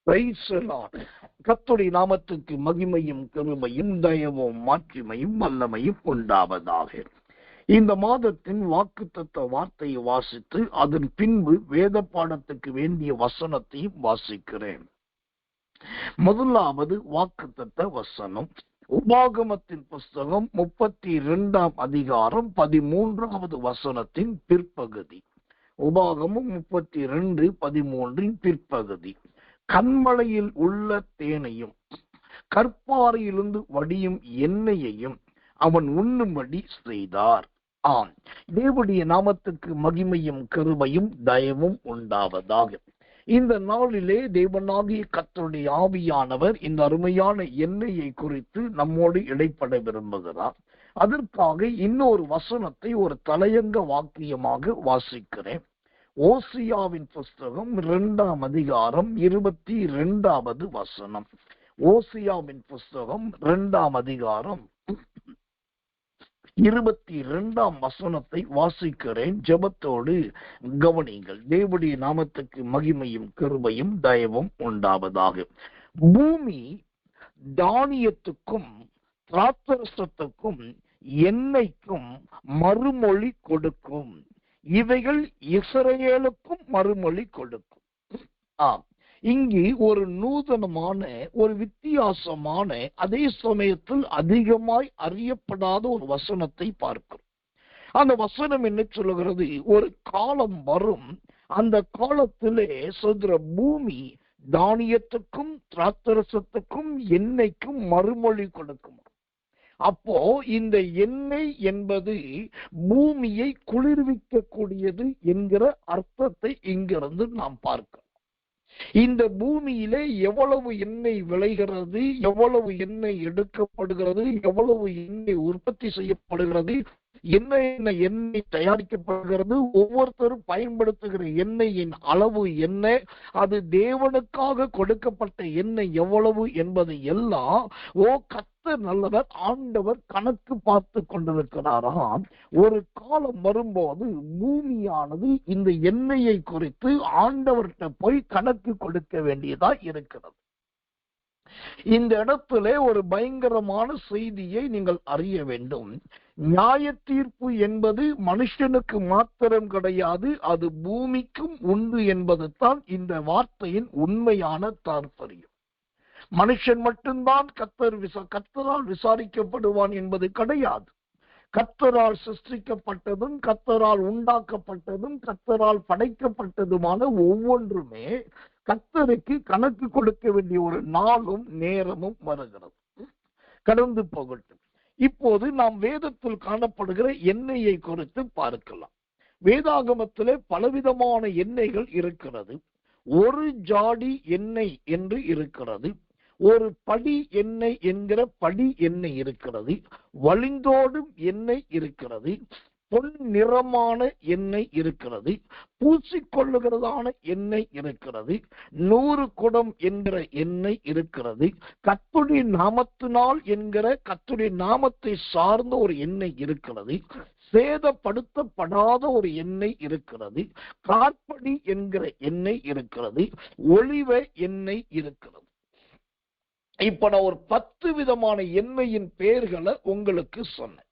கர்த்தருடைய நாமத்துக்கு மகிமையும் கிருபையும் தயவும் மாட்சிமையும் வல்லமையும் உண்டாவதாக. இந்த மாதத்தின் வாக்குத்தத்த வார்த்தையை வாசித்து அதன் பின்பு வேத பாடத்துக்கு வேண்டிய வசனத்தையும் வாசிக்கிறேன். முதலாவது வாக்குத்தத்த வசனம் உபாகமத்தின் புஸ்தகம் 32 அதிகாரம் 13வது வசனத்தின் பிற்பகுதி. உபாகமம் 32:13 பிற்பகுதி. கண்மலையில் உள்ள தேனையும் கற்பாறையிலிருந்து வடியும் எண்ணெயையும் அவன் உண்ணும்படி செய்தார். ஆம், தேவனுடைய நாமத்துக்கு மகிமையும் கிருபையும் தயவும் உண்டாவதாக. இந்த நாளிலே தேவனாகிய கர்த்தருடைய ஆவியானவர் இந்த அருமையான எண்ணெயை குறித்து நம்மோடு இடைப்பட விரும்புகிறார். அதற்காக இன்னொரு வசனத்தை ஒரு தலையங்க வாக்கியமாக வாசிக்கிறேன். ஓசியாவின் புஸ்தகம் 2 அதிகாரம் 22வது வசனம். ஓசியாவின் புஸ்தகம் 2 அதிகாரம் 22 வசனத்தை வாசிக்கிறேன். ஜெபத்தோடு கவனிங்கள். தேவனுடைய நாமத்துக்கு மகிமையும் கிருபையும் தயவும் உண்டாவதாக. பூமி தானியத்துக்கும் திராட்சரசத்துக்கும் எண்ணெய்க்கும் மறுமொழி கொடுக்கும். இவைகள் இஸ்ரவேலுக்கும் மறுமொழி கொடுக்கும். இங்கு ஒரு நூதனமான, ஒரு வித்தியாசமான, அதே சமயத்தில் அதிகமாய் அறியப்படாத ஒரு வசனத்தை பார்க்கிறோம். அந்த வசனம் என்ன சொல்லுகிறது? ஒரு காலம் வரும், அந்த காலத்திலே சொல்ற பூமி தானியத்துக்கும் திராட்சரசத்துக்கும் எண்ணெய்க்கும் மறுமொழி கொடுக்கும். அப்போ இந்த எண்ணெய் என்பது பூமியை குளிர்விக்க கூடியது என்கிற அர்த்தத்தை இங்கிருந்து நாம் பார்க்கிறோம். இந்த பூமியிலே எவ்வளவு எண்ணெய் விளைகிறது, எவ்வளவு எண்ணெய் எடுக்கப்படுகிறது, எவ்வளவு எண்ணெய் உற்பத்தி செய்யப்படுகிறது, என்ன எண்ணெய் தயாரிக்கப்படுகிறது, ஒவ்வொருத்தரும் பயன்படுத்துகிற எண்ணெயின் அளவு என்ன, அது தேவனுக்காக கொடுக்கப்பட்ட எண்ணெய் எவ்வளவு என்பதை எல்லாம் கர்த்தர் நல்லவர், ஆண்டவர் கணக்கு பார்த்து கொண்டிருக்கிறாராம். ஒரு காலம் வரும்போது பூமியானது இந்த எண்ணெயை குறித்து ஆண்டவர்கிட்ட போய் கணக்கு கொடுக்க வேண்டியதா இருக்கிறது. இந்த இடத்துல ஒரு பயங்கரமான செய்தியை நீங்கள் அறிய வேண்டும். நியாய தீர்ப்பு என்பது மனுஷனுக்கு மாத்திரம் கிடையாது, அது பூமிக்கும் உண்டு என்பது தான் இந்த வார்த்தையின் உண்மையான தாற்பயம். மனுஷன் மட்டும்தான் கர்த்தரால் விசாரிக்கப்படுவான் என்பது கிடையாது. கர்த்தரால் சிருஷ்டிக்கப்பட்டதும் கர்த்தரால் உண்டாக்கப்பட்டதும் கர்த்தரால் படைக்கப்பட்டதுமான ஒவ்வொன்றுமே கர்த்தருக்கு கணக்கு கொடுக்க வேண்டிய ஒரு நாளும் நேரமும் வருகிறது. கடந்து போகட்டும். இப்போது நாம் வேதத்தில் காணப்படுகிற எண்ணெயை குறித்து பார்க்கலாம். வேதாகமத்திலே பலவிதமான எண்ணெய்கள் இருக்கிறது. ஒரு ஜாடி எண்ணெய் என்று இருக்கிறது, ஒரு படி எண்ணெய் என்கிற படி எண்ணெய் இருக்கிறது, வழிந்தோடும் எண்ணெய் இருக்கிறது, பொன் நிறமான எண்ணெய் இருக்கிறது, பூசிக்கொள்ளுகிறதான எண்ணெய் இருக்கிறது, 100 குடம் என்கிற எண்ணெய் இருக்கிறது, கர்த்தருடைய நாமத்தினால் என்கிற கர்த்தருடைய நாமத்தை சார்ந்த ஒரு எண்ணெய் இருக்கிறது, சேதப்படுத்தப்படாத ஒரு எண்ணெய் இருக்கிறது, கார்படி என்கிற எண்ணெய் இருக்கிறது, ஒலிவ எண்ணெய் இருக்கிறது. இப்ப நான் ஒரு 10 விதமான எண்ணெயின் பெயர்களை உங்களுக்கு சொன்னேன்.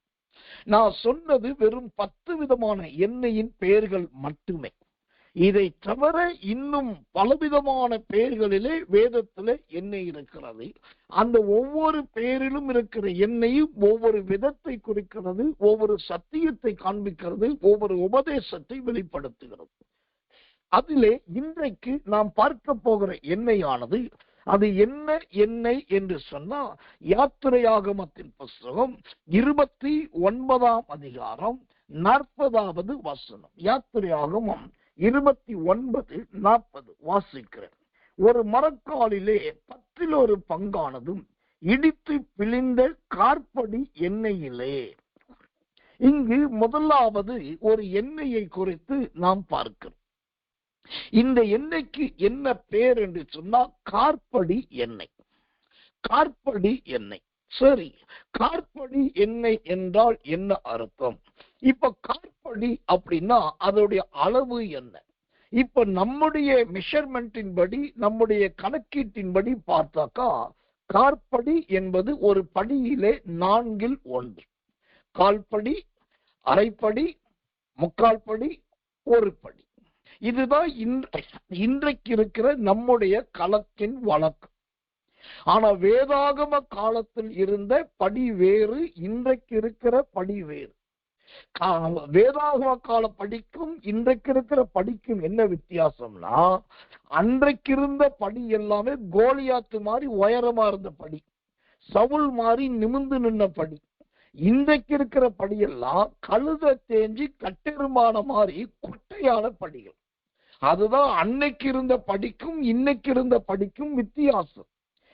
நான் சொன்னது வெறும் 10 விதமான எண்ணெயின் பெயர்கள் மட்டுமே. இதை தவிர இன்னும் பலவிதமான பெயர்களிலே வேதத்திலே எண்ணெய் இருக்கிறது. அந்த ஒவ்வொரு பெயரிலும் இருக்கிற எண்ணெயும் ஒவ்வொரு விதத்தை குறிக்கிறது, ஒவ்வொரு சத்தியத்தை காண்பிக்கிறது, ஒவ்வொரு உபதேசத்தை வெளிப்படுத்துகிறது. அதிலே இன்றைக்கு நாம் பார்க்க போகிற எண்ணெயானது, அது என்ன எண்ணெய் என்று சொன்னா, யாத்திரையாகமத்தின் புஸ்தகம் 29 அதிகாரம் 40வது வசனம். யாத்திரையாகமம் 29:40 வாசிக்கிறேன். ஒரு மரக்காலிலே 10 பங்கானதும் இடித்து பிழிந்த கார்படி எண்ணெயிலே. இங்கு முதலாவது ஒரு எண்ணெயை குறித்து நாம் பார்க்கிறோம். இந்த எண்ணெய்க்கு என்ன பேர் என்று சொன்னா கார்படி எண்ணெய். கார்படி எண்ணெய். சரி, கார்படி எண்ணெய் என்றால் என்ன அர்த்தம்? இப்ப கார்படி அப்படின்னா அதோடைய அளவு என்ன? இப்ப நம்முடைய மெஷர்மெண்டின் படி, நம்முடைய கணக்கீட்டின்படி பார்த்தாக்கா, காற்படி என்பது ஒரு படியிலே 4/1. கால்படி, அரைப்படி, முக்கால் படி, ஒரு படி. இதுதான் இன்றைக்கு இருக்கிற நம்முடைய கணக்கின் வழக்கம். ஆனா வேதாகம காலத்தில் இருந்த படி வேறு, இன்றைக்கு இருக்கிற படி வேறு. வேதாகம கால படிக்கும் இன்றைக்கு இருக்கிற படிக்கும் என்ன வித்தியாசம்னா, அன்றைக்கு இருந்த படி எல்லாமே கோலியாத்து மாதிரி உயரமா இருந்த படி, சவுல் மாதிரி நிமிர்ந்து நின்ன படி. இன்றைக்கு இருக்கிற படியெல்லாம் கழுத தேஞ்சி கட்டெருமான மாதிரி குட்டையான படிகள். அதுதான் அன்னைக்கு இருந்த படிக்கும் இன்னைக்கு இருந்த படிக்கும் வித்தியாசம்.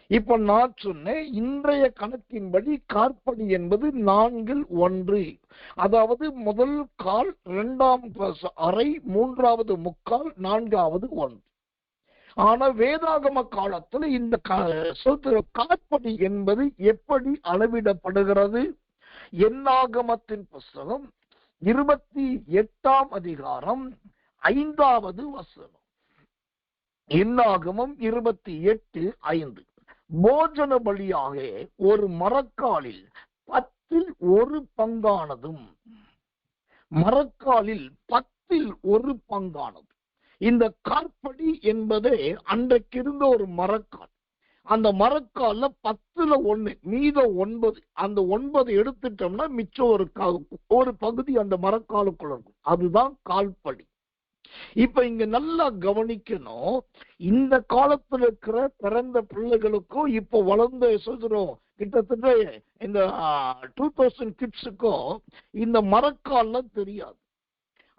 இப்ப நான் சொன்னேன், இன்றைய கணக்கின்படி காற்படி என்பது 4/1. அதாவது முதல் கால், 2ஆம் அரை, 3வது முக்கால், 4வது 1. ஆனா வேதாகம காலத்துல இந்த காற்படி என்பது எப்படி அளவிடப்படுகிறது? என்னாகமத்தின் புஸ்தகம் 28ஆம் அதிகாரம் 5வது வசனம். என்னாகமம் 28:5. போஜன பலியாக ஒரு மரக்காலில் 10 பங்கானதும், மரக்காலில் 10 பங்கானதும். இந்த காற்படி என்பதே அன்றைக்கு இருந்த ஒரு மரக்கால். அந்த மரக்கால்ல 10 மீத 9, அந்த 9 எடுத்துட்டோம்னா மிச்சம் ஒரு பகுதி அந்த மரக்காலுக்குள்ள இருக்கும். அதுதான் கால்படி. இப்ப இங்க நல்லா கவனிக்கணும், இந்த காலத்துல இருக்கிற பிறந்த பிள்ளைகளுக்கும் இப்ப வளர்ந்த சொல்றோம் கிட்டத்தட்ட இந்த 2000 கிட்ஸுக்கும் இந்த மரக்கால்ல தெரியாது.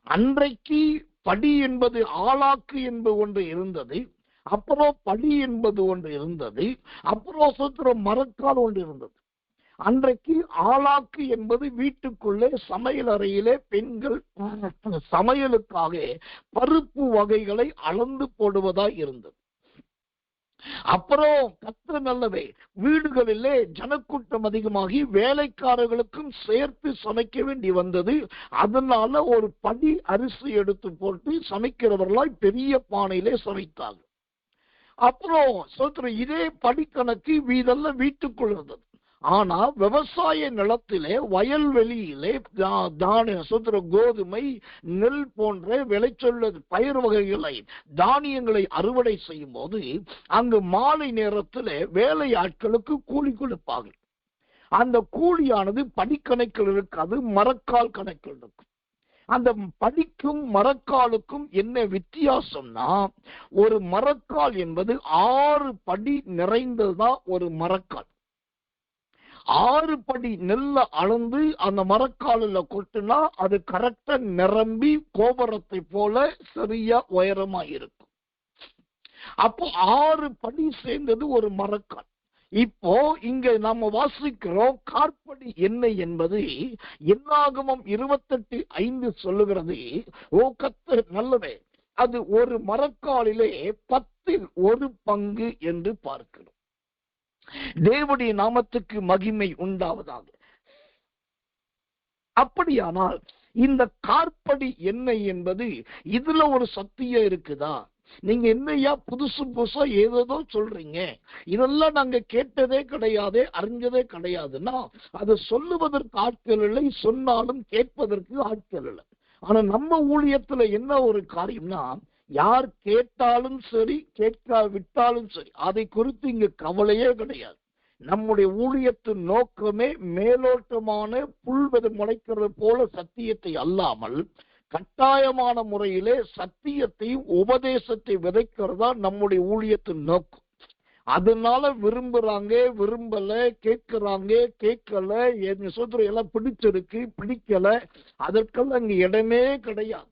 அன்றைக்கு படி என்பது ஆளாக்கு என்பது ஒன்று இருந்தது, அப்புறம் படி என்பது ஒன்று இருந்தது, அப்புறம் சொல்ற மரக்கால் ஒன்று இருந்தது. அன்றைக்கு ஆளாக்கு என்பது வீட்டுக்குள்ளே சமையல் அறையிலே பெண்கள் சமையலுக்காக பருப்பு வகைகளை அளந்து போடுவதாய் இருந்தது. அப்புறம் கர்த்தர் நல்லவே, வீடுகளிலே ஜனக்கூட்டம் அதிகமாகி வேலைக்காரர்களுக்கும் சேர்த்து சமைக்க வேண்டி வந்தது. அதனால ஒரு படி அரிசி எடுத்து போட்டு சமைக்கிறவர்களாய் பெரிய பானையிலே சமைத்தார்கள். அப்புறம் சொல்ற இதே படிக்கணக்கு இதெல்லாம் வீட்டுக்குள் இருந்தது. ஆனா விவசாய நிலத்திலே, வயல்வெளியிலே கோதுமை, நெல் போன்ற விளைச்சொல்ல பயிர் வகைகளை, தானியங்களை அறுவடை செய்யும் போது அங்கு மாலை நேரத்தில் வேலை ஆட்களுக்கு கூலி கொடுப்பார்கள். அந்த கூலியானது படிக்கணக்கில் இருக்காது, மரக்கால் கணக்கில் இருக்கும். அந்த படிக்கும் மரக்காலுக்கும் என்ன வித்தியாசம்னா, ஒரு மரக்கால் என்பது 6 படி நிறைந்ததுதான் ஒரு மரக்கால். 6 படி நெல்ல அளந்து அந்த மரக்காலில் கொட்டினா அது கரெக்டா நிரம்பி கோபுரத்தை போல சரியா உயரமா இருக்கும். அப்போ 6 படி சேர்ந்தது ஒரு மரக்கால். இப்போ இங்க நாம வாசிக்கிறோம், காற்படி என்ன என்பது என்னாகமம் 28:5 சொல்லுகிறது. ஓ கர்த்தர் நல்லவே, அது ஒரு மரக்காலிலே 10 பங்கு என்று பார்க்கிறோம். தேவனுடைய நாமத்துக்கு மகிமை உண்டாவதாக. அப்படியானால் இந்த காற்படி என்ன என்பது இதுல ஒரு சத்தியம் இருக்குதா? நீங்க என்னையா புதுசா ஏதோ சொல்றீங்க, இதெல்லாம் நாங்க கேட்டதே கிடையாது, அறிஞ்சதே கிடையாதுன்னா அது சொல்லுவதற்கு ஆட்கள் இல்லை, சொன்னாலும் கேட்பதற்கு ஆட்கள் இல்லை. ஆனா நம்ம ஊழியத்துல என்ன ஒரு காரியம்னா, யார் கேட்டாலும் சரி கேட்காவிட்டாலும் சரி அதை குறித்து இங்க கவலையே கிடையாது. நம்முடைய ஊழியத்தின் நோக்கமே மேலோட்டமான புல்வெது முளைக்கிறது போல சத்தியத்தை அல்லாமல் கட்டாயமான முறையிலே சத்தியத்தையும் உபதேசத்தை விதைக்கிறதா நம்முடைய ஊழியத்தின் நோக்கம். அதனால விரும்புறாங்க, விரும்பல, கேட்கிறாங்க, கேட்கல, என் சொல்ற எல்லாம் பிடிச்சிருக்கு, பிடிக்கல, அதற்கெல்லாம் அங்க இடமே கிடையாது.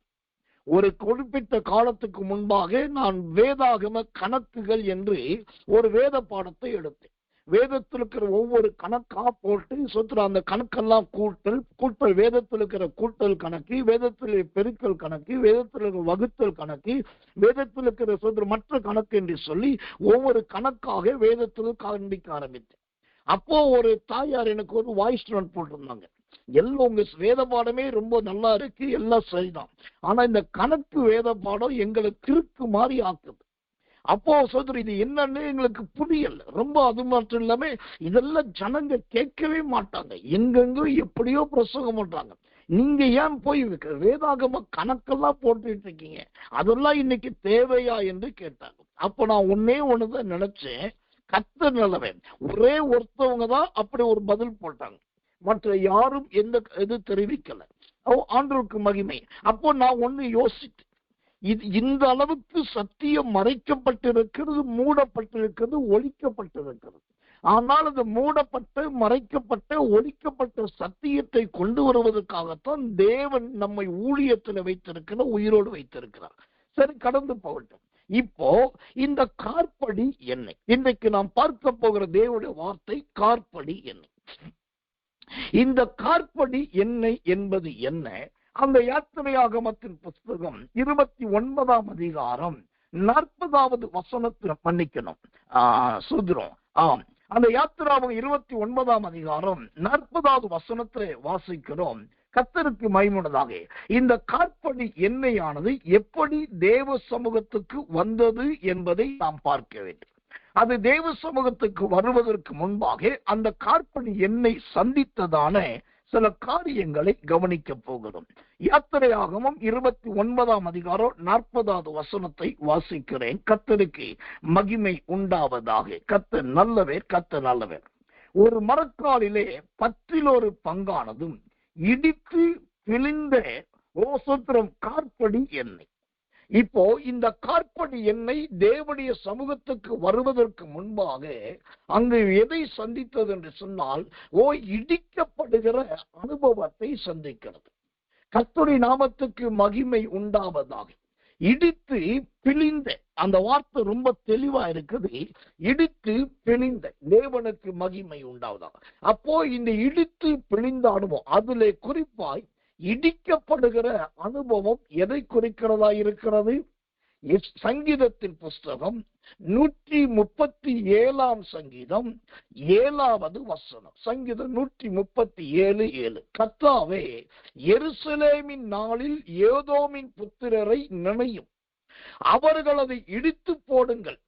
ஒரு குறிப்பிட்ட காலத்துக்கு முன்பாக நான் வேதாகம கணக்குகள் என்று ஒரு வேத பாடத்தை எடுத்தேன். வேதத்தில் இருக்கிற ஒவ்வொரு கணக்கா போட்டு சொல்ற அந்த கணக்கெல்லாம் கூட்டல், வேதத்தில் இருக்கிற கூட்டல் கணக்கு, வேதத்தில் பெருக்கல் கணக்கு, வேதத்தில் இருக்கிற வகுத்தல் கணக்கு, வேதத்தில் இருக்கிற சொல்ற மற்ற கணக்கு என்று சொல்லி ஒவ்வொரு கணக்காக வேதத்தில் காண்பிக்க ஆரம்பித்தேன். அப்போ ஒரு தாயார் எனக்கு ஒரு வாய்ஸ் நோட் போட்டிருந்தாங்க. எல்லாம் உங்க வேத பாடமே ரொம்ப நல்லா இருக்கு, எல்லாம் சரிதான். ஆனா இந்த கணக்கு வேத பாடம் எங்களை கிறுக்கு மாதிரி ஆக்குது. அப்போ சோதரி இது என்னன்னு எங்களுக்கு புரியல ரொம்ப. அது மட்டும் இல்லாம இதெல்லாம் ஜனங்க கேட்கவே மாட்டாங்க, எங்கெங்க எப்படியோ பிரசங்கம் பண்றாங்க. நீங்க ஏன் போய் வேதாகம கணக்கெல்லாம் போட்டுட்டு இருக்கீங்க, அதெல்லாம் இன்னைக்கு தேவையா என்று கேட்டாங்க. அப்ப நான் ஒண்ணுதான் நினைச்சேன், கர்த்தர் நல்லவன். ஒரே ஒருத்தவங்க தான் அப்படி ஒரு பதில் போட்டாங்க, மற்ற யாரும் எந்த இது தெரிவிக்கல. ஆண்டவருக்கு மகிமை. அப்போ நான் ஒண்ணு யோசித்தேன், இது இந்த அளவுக்கு சத்தியம் மறைக்கப்பட்டிருக்கிறது, மூடப்பட்டிருக்கிறது, ஒழிக்கப்பட்டிருக்கிறது. ஆனால் அது மூடப்பட்ட, மறைக்கப்பட்ட, ஒழிக்கப்பட்ட சத்தியத்தை கொண்டு வருவதற்காகத்தான் தேவன் நம்மை ஊழியத்தில் வைத்திருக்கிற, உயிரோடு வைத்திருக்கிறார். சரி, கடந்து போகட்டும். இப்போ இந்த காற்படி எண்ணெய், இன்றைக்கு நாம் பார்க்க போகிற தேவனுடைய வார்த்தை காற்படி எண்ணெய். இந்த காற்படி எண்ணெய் என்பது என்ன? அந்த யாத்திரையாகமத்தின் புஸ்தகம் 29ஆம் அதிகாரம் 40வது வசனத்தில் மன்னிக்கணும் சுத்ரம். அந்த யாத்திராவும் 29ஆம் அதிகாரம் 40வது வசனத்தை வாசிக்கிறோம். கர்த்தருக்கு மகிமையுள்ளதாக. இந்த காற்படி எண்ணெயானது எப்படி தேவ சமூகத்துக்கு வந்தது என்பதை நாம் பார்க்க வேண்டும். அது தேவ சமூகத்துக்கு வருவதற்கு முன்பாக அந்த காற்படி எண்ணெய் சந்தித்ததான சில காரியங்களை கவனிக்க போகிறோம். யாத்திரையாகமம் 29ஆம் அதிகாரம் 40வது வசனத்தை வாசிக்கிறேன். கர்த்தருக்கு மகிமை உண்டாவதாக. கர்த்தர் நல்லவர், கர்த்தர் நல்லவர். ஒரு மரக்காலிலே 10 பங்கானதும் இடித்து பிழிந்த ஓசத்திரம் காற்படி எண்ணெய். இப்போ இந்த காற்படி எண்ணெய் தேவனுடைய சமூகத்துக்கு வருவதற்கு முன்பாக அங்கு எதை சந்தித்தது என்று சொன்னால், இடிக்கப்படுகிற அனுபவத்தை சந்திக்கிறது. கர்த்தருடைய நாமத்துக்கு மகிமை உண்டாவதாக. இடித்து பிழிந்த, அந்த வார்த்தை ரொம்ப தெளிவா இருக்குது, இடித்து பிழிந்த, தேவனுக்கு மகிமை உண்டாவதாக. அப்போ இந்த இடித்து பிழிந்த அனுபவம், அதிலே குறிப்பாய் இடிக்கப்படுகிற அனுபவம் எதை குறிக்கிறதா இருக்கிறது? சங்கீதத்தின் புஸ்தகம் 137ஆம் சங்கீதம் 7வது வசனம். சங்கீதம் 137:7. கர்த்தாவே, எருசலேமின் நாளில் ஏதோமின் புத்திரரை நினையும், அவர்கள் அதை இடித்து போடுங்கள்,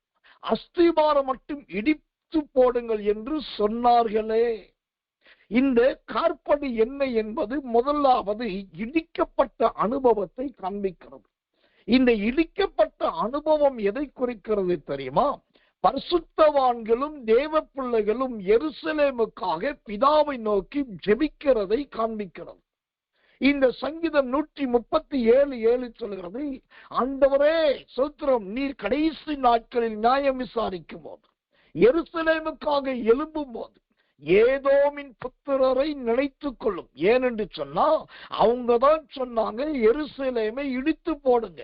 அஸ்திபாரம் மட்டும் இடித்து போடுங்கள் என்று சொன்னார்களே. இந்த காற்படி எண்ணெய் என்பது முதலாவது இடிக்கப்பட்ட அனுபவத்தை காண்பிக்கிறது. இந்த இடிக்கப்பட்ட அனுபவம் எதை குறிக்கிறது தெரியுமா? பரிசுத்தவான்களும் தேவ பிள்ளைகளும் எருசலேமுக்காக பிதாவை நோக்கி ஜெபிக்கிறதை காண்பிக்கிறது. இந்த சங்கீதம் 137:7 சொல்கிறது, ஆண்டவரே ஸ்தோத்திரம், நீர் கடைசி நாட்களில் நியாயம் விசாரிக்கும் போது, எருசலேமுக்காக எழும்பும் போது ஏதோமின் புத்திரரை நினைத்துக் கொள்ளும். ஏனென்று சொன்னா, அவங்கதான் சொன்னாங்க எருசலேமை இடித்து போடுங்க,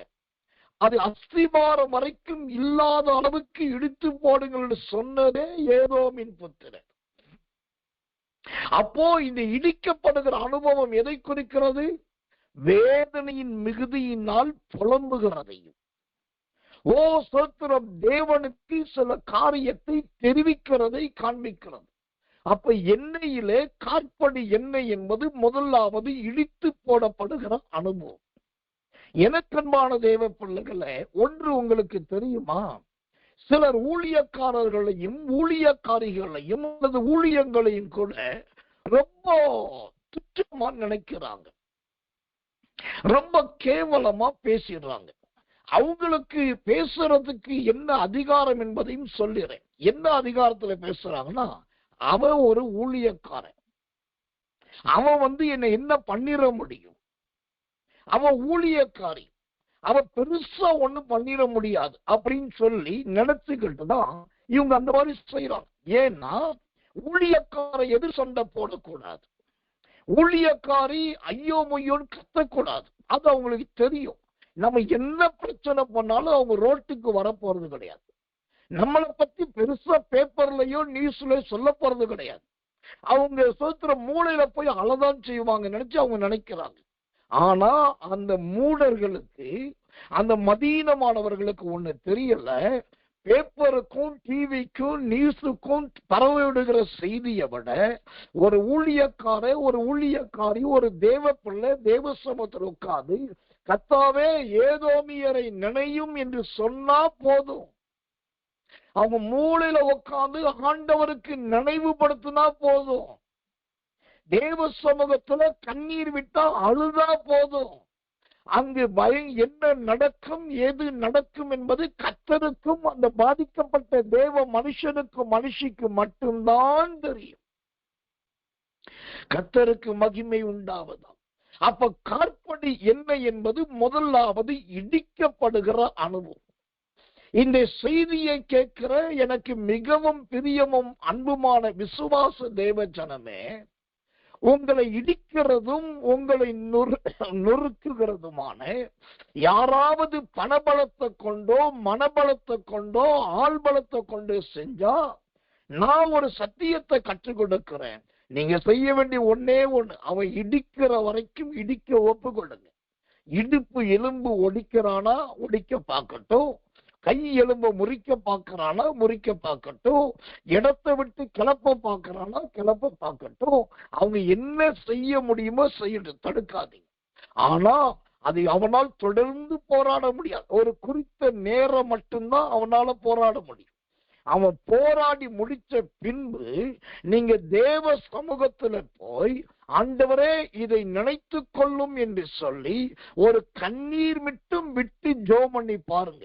அது அஸ்திபாரம் வரைக்கும் இல்லாத அளவுக்கு இடித்து போடுங்கள் சொன்னதே ஏதோமின் புத்திரர். அப்போ இந்த இடிக்கப்படுகிற அனுபவம் எதை குறிக்கிறது? வேதனையின் மிகுதியினால் புலம்புகிறதையும், ஸ்தோத்திரம், தேவனுக்கு சில காரியத்தை தெரிவிக்கிறதை காண்பிக்கிறது. அப்ப எண்ணெயிலே காற்படி எண்ணெய் என்பது முதலாவது இடித்து போடப்படுகிற அனுபவம். எனக்கன்பான தேவ பிள்ளைகளே, ஒன்று உங்களுக்கு தெரியுமா? சிலர் ஊழியக்காரர்களையும் ஊழியக்காரிகளையும் அல்லது ஊழியங்களையும் கூட ரொம்ப துச்சமா நினைக்கிறாங்க, ரொம்ப கேவலமா பேசிடுறாங்க. அவங்களுக்கு பேசுறதுக்கு என்ன அதிகாரம் என்பதையும் சொல்லிடுறேன். என்ன அதிகாரத்துல பேசுறாங்கன்னா, அவன் ஒரு ஊழியக்காரன், அவன் என்ன பண்ணிட முடியும், அவன் ஊழியக்காரி, அவன் பெருசா ஒண்ணு பண்ணிட முடியாது அப்படின்னு சொல்லி நினைச்சுக்கிட்டு தான் இவங்க அந்த மாதிரி செய்யறாங்க. ஏன்னா ஊழியக்காரை எதிர் சண்டை போடக்கூடாது, ஊழியக்காரி ஐயோ மொய்யோன்னு கத்தக்கூடாது. அது அவங்களுக்கு தெரியும். நம்ம என்ன பிரச்சனை பண்ணாலும் அவங்க ரோட்டுக்கு வர போறது கிடையாது, நம்மளை பத்தி பெருசா பேப்பர்லயோ நியூஸ்லயோ சொல்ல போறது கிடையாது. அவங்க சோத்திர மூளையில போய் அழதான் செய்வாங்க நினைச்சு அவங்க நினைக்கிறாங்க. ஆனா அந்த மூடர்களுக்கு, அந்த மதீனமானவர்களுக்கு ஒண்ணு தெரியல, பேப்பருக்கும் டிவிக்கும் நியூஸுக்கும் பரவிடுகிற செய்தியை விட ஒரு ஊழியக்காரி ஒரு தேவ பிள்ளை தேவ சமூகத்தில் உட்கார்ந்து கர்த்தாவே ஏதோமியரை நினையும் என்று சொன்னா போதும். அவங்க மூளையில உட்கார்ந்து ஆண்டவருக்கு நினைவுபடுத்தினா போதும். தேவ சமூகத்துல கண்ணீர் விட்டா அழுதா போதும். அங்கு என்ன நடக்கும் ஏது நடக்கும் என்பது கர்த்தருக்கும் அந்த பாதிக்கப்பட்ட தேவ மனுஷனுக்கும் மனுஷிக்கு மட்டும்தான் தெரியும். கர்த்தருக்கு மகிமை உண்டாவதாம். அப்ப காற்படி என்ன என்பது முதலாவது இடிக்கப்படுகிற அனுபவம். இந்த செய்தியை கேட்கிற எனக்கு மிகவும் பிரியமும் அன்புமான விசுவாச தேவ ஜனமே, உங்களை இடிக்கிறதும் உங்களை நொறுக்குகிறதுமான யாராவது பணபலத்தை கொண்டோ மனபலத்தை கொண்டோ ஆள்பலத்தை கொண்டோ செஞ்சா, நான் ஒரு சத்தியத்தை கற்றுக் கொடுக்கிறேன். நீங்க செய்ய வேண்டிய ஒன்னே ஒண்ணு, அவன் இடிக்கிற வரைக்கும் இடிக்க ஒப்புக்கொள்ளுங்க. இடுப்பு எலும்பு ஒடிக்கிறானா ஒடிக்க பார்க்கட்டும், கை எலும்பு முறிக்க பார்க்கிறானா முறிக்க பார்க்கட்டும், இடத்தை விட்டு கிளப்ப பார்க்கிறானா கிளப்ப பார்க்கட்டும். அவங்க என்ன செய்ய முடியுமோ செய்யட்டும், தடுக்காதீங்க. ஆனா அது அவனால் தொடர்ந்து போராட முடியாது. ஒரு குறித்த நேரம் மட்டும்தான் அவனால போராட முடியும். அவன் போராடி முடிச்ச பின்பு நீங்க தேவ சமூகத்துல போய் ஆண்டவரே இதை நினைத்து கொள்ளும் என்று சொல்லி ஒரு கண்ணீர் மட்டும் விட்டு ஜெபம் பண்ணி பாருங்க.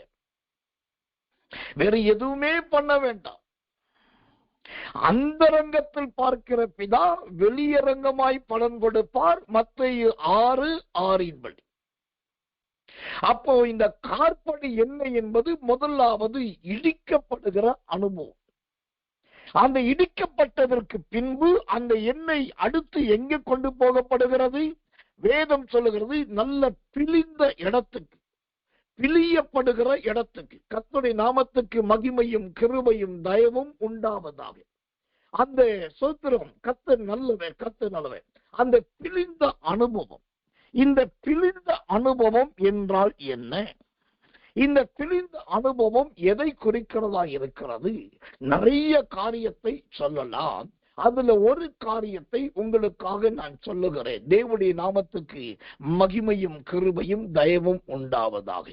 வேற எதுவுமே பண்ண வேண்டாம். அந்தரங்கத்தில் பார்க்கிற பிதா வெளியரங்கமாய் பலன் கொடுப்பார். மத்தேயு 6:6 அப்போ இந்த காற்படி என்ன என்பது முதலாவது இடிக்கப்படுகிற அனுபவம். அந்த இடிக்கப்பட்டதற்கு பின்பு அந்த எண்ணெய் அடுத்து எங்கே கொண்டு போகப்படுகிறது? வேதம் சொல்லுகிறது நல்ல பிழிந்த இடத்துக்கு, பிழியப்படுகிற இடத்துக்கு. கர்த்தருடைய நாமத்துக்கு மகிமையும் கிருபையும் தயவும் உண்டாவதாக. அந்த சோத்திரம் கர்த்தர் நல்லவர், கர்த்தர் நல்லவர். அந்த பிழிந்த அனுபவம், இந்த பிழிந்த அனுபவம் என்றால் என்ன? இந்த பிழிந்த அனுபவம் எதை குறிக்கிறதா இருக்கிறது? நிறைய காரியத்தை சொல்லலாம். அதுல ஒரு காரியத்தை உங்களுக்காக நான் சொல்லுகிறேன். தேவனுடைய நாமத்துக்கு மகிமையும் கிருபையும் தயவும் உண்டாவதாக.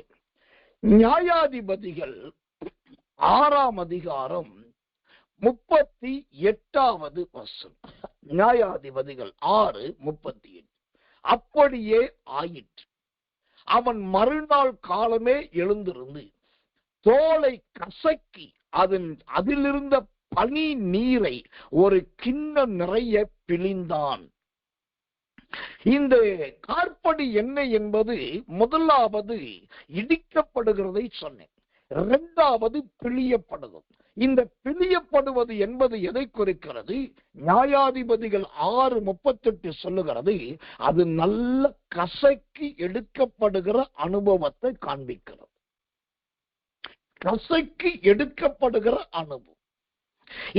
நியாயாதிபதிகள் 6:38. நியாயாதிபதிகள் 6:38. அப்படியே ஆயிற்று. அவன் மறுநாள் காலமே எழுந்திருந்து தோலை கசக்கி அதிலிருந்த பனி நீரை ஒரு கிண்ணம் நிறைய பிழிந்தான். இந்த காற்படி என்ன என்பது முதலாவது இடிக்கப்படுகிறதை சொன்னேன். இரண்டாவது பிழியப்படுவது. இந்த பிழியப்படுவது என்பது எதை குறிக்கிறது? நியாயாதிபதிகள் 6:38 சொல்லுகிறது, அது நல்ல கசக்கி எடுக்கப்படுகிற அனுபவத்தை காண்பிக்கிறது. கசக்கி எடுக்கப்படுகிற அனுபவம்.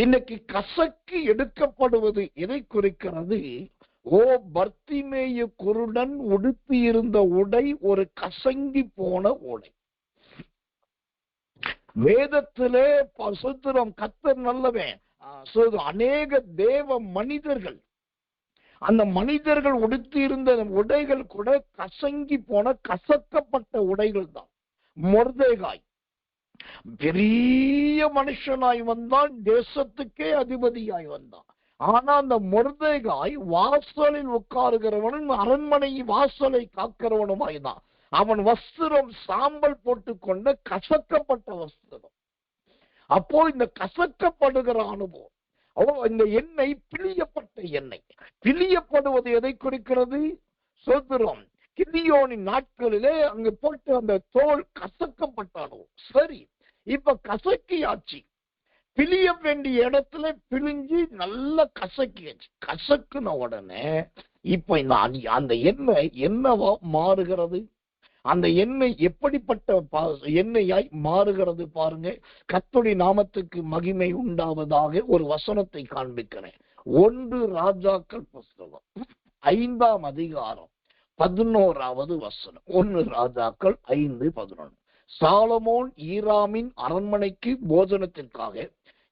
இன்னைக்கு கசக்கி எடுக்கப்படுவது எதை குறிக்கிறது? ஓ பர்த்திமேயு குருடன் உடுத்தி இருந்த உடை ஒரு கசங்கி போன உடை. வேதத்திலே சுத்திரம் கர்த்தர் நல்லவன். அநேக தேவ மனிதர்கள், அந்த மனிதர்கள் உடுத்தி இருந்த உடைகள் கூட கசங்கி போன கசக்கப்பட்ட உடைகள் தான். மொர்தெகாய் பெரிய மனுஷனாய் வந்தான், தேசத்துக்கே அதிபதியாய் வந்தான். ஆனா அந்த மொர்தெகாய் வாசலில் உட்காருகிறவனும் அரண்மனை வாசலை காக்கிறவனுமாய் தான். அவன் வஸ்திரம் சாம்பல் போட்டுக்கொண்ட கசக்கப்பட்ட வஸ்திரம். அப்போ இந்த கசக்கப்படுகிற அனுபவம், இந்த எண்ணெய் பிழியப்பட்ட எண்ணெய். பிழியப்படுவது எதை குறிக்கிறது? சோத்திரம் கிதியோனின் நாட்களிலே அங்கு போட்டு அந்த தோல் கசக்கப்பட்ட அனுபவம். சரி, இப்ப கசக்கியாச்சு. பிழிய வேண்டிய இடத்துல பிழிஞ்சு நல்ல கசக்கியாச்சு. கசக்குன உடனே இப்ப இந்த அந்த எண்ணெய் என்னவா மாறுகிறது? அந்த எண்ணெய் எப்படிப்பட்ட எண்ணெயாய் மாறுகிறது பாருங்க. கர்த்தருடைய நாமத்துக்கு மகிமை உண்டாவதாக ஒரு வசனத்தை காண்பிக்கிறேன். 1 ராஜாக்கள் புஸ்தகம் 5:11. 1 ராஜாக்கள் 5:11. சாலமோன் ஈராமின் அரண்மனைக்கு போஜனத்திற்காக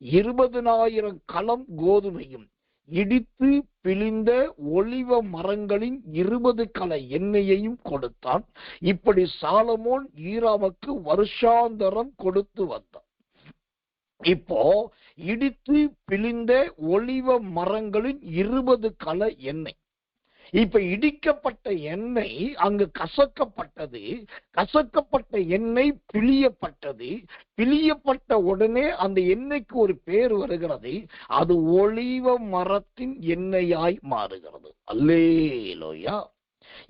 20,000 களம் கோதுமையும் இடித்து பிழிந்த ஒலிவ மரங்களின் 20 கல எண்ணெயையும் கொடுத்தான். இப்படி சாலமோன் ஈராமுக்கு வருஷாந்தரம் கொடுத்து வந்தான். இப்போ இடித்து பிழிந்த ஒலிவ மரங்களின் 20 கல எண்ணெய். இப்ப இடிக்கப்பட்ட எண்ணெய் அங்கு கசக்கப்பட்டது, கசக்கப்பட்ட எண்ணெய் பிழியப்பட்டது, பிழியப்பட்ட உடனே அந்த எண்ணெய்க்கு ஒரு பேர் வருகிறது, அது ஒலிவ மரத்தின் எண்ணெயாய் மாறுகிறது. அல்லேலூயா.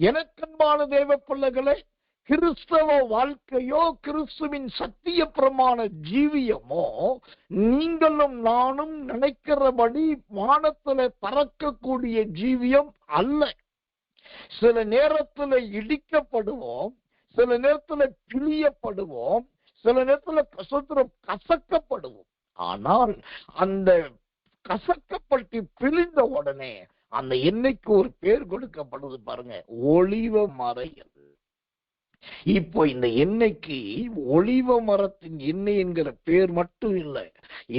எனக்கன்பான தேவ பிள்ளைகளே, கிறிஸ்தவ வாழ்க்கையோ கிறிஸ்துவின் சத்திய பிரமாண ஜீவியமோ நீங்களும் நானும் நினைக்கிறபடி வானத்துல பறக்கக்கூடிய ஜீவியம் அல்ல. சில நேரத்துல இடிக்கப்படுவோம், சில நேரத்துல பிழியப்படுவோம், சில நேரத்துல கசக்கப்படுவோம். ஆனால் அந்த கசக்கப்பட்டு பிழிந்த உடனே அந்த எண்ணெய்க்கு ஒரு பேர் கொடுக்கப்படுது பாருங்க, ஒலிவ மர. இப்போ இந்த எண்ணெய்க்கு ஒலிவ மரத்தின் எண்ணெய் என்கிற பேர் மட்டும் இல்லை,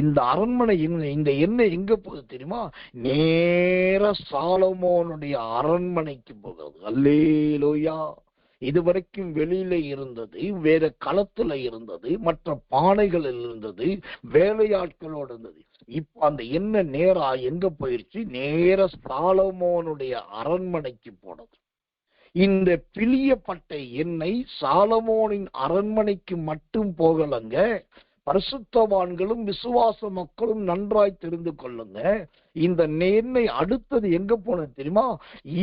இந்த அரண்மனை இந்த எண்ணெய் எங்க போகுது தெரியுமா? நேர சாலமோனுடைய அரண்மனைக்கு போகிறது. அல்லேலூயா. இதுவரைக்கும் வெளியில இருந்தது, வேற களத்துல இருந்தது, மற்ற பானைகளில் இருந்தது, வேலையாட்களோடு இருந்தது. இப்ப அந்த எண்ணெய் நேரா எங்க போயிருச்சு? நேர சாலமோனுடைய அரண்மனைக்கு போனது. இந்த பிழியப்பட்ட எண்ணெய் சாலமோனின் அரண்மனைக்கு மட்டும் போகலங்க. பரிசுத்தவான்களும் விசுவாச மக்களும் நன்றாய் தெரிந்து கொள்ளுங்க, இந்த எண்ணெய் அடுத்தது எங்க போனது தெரியுமா?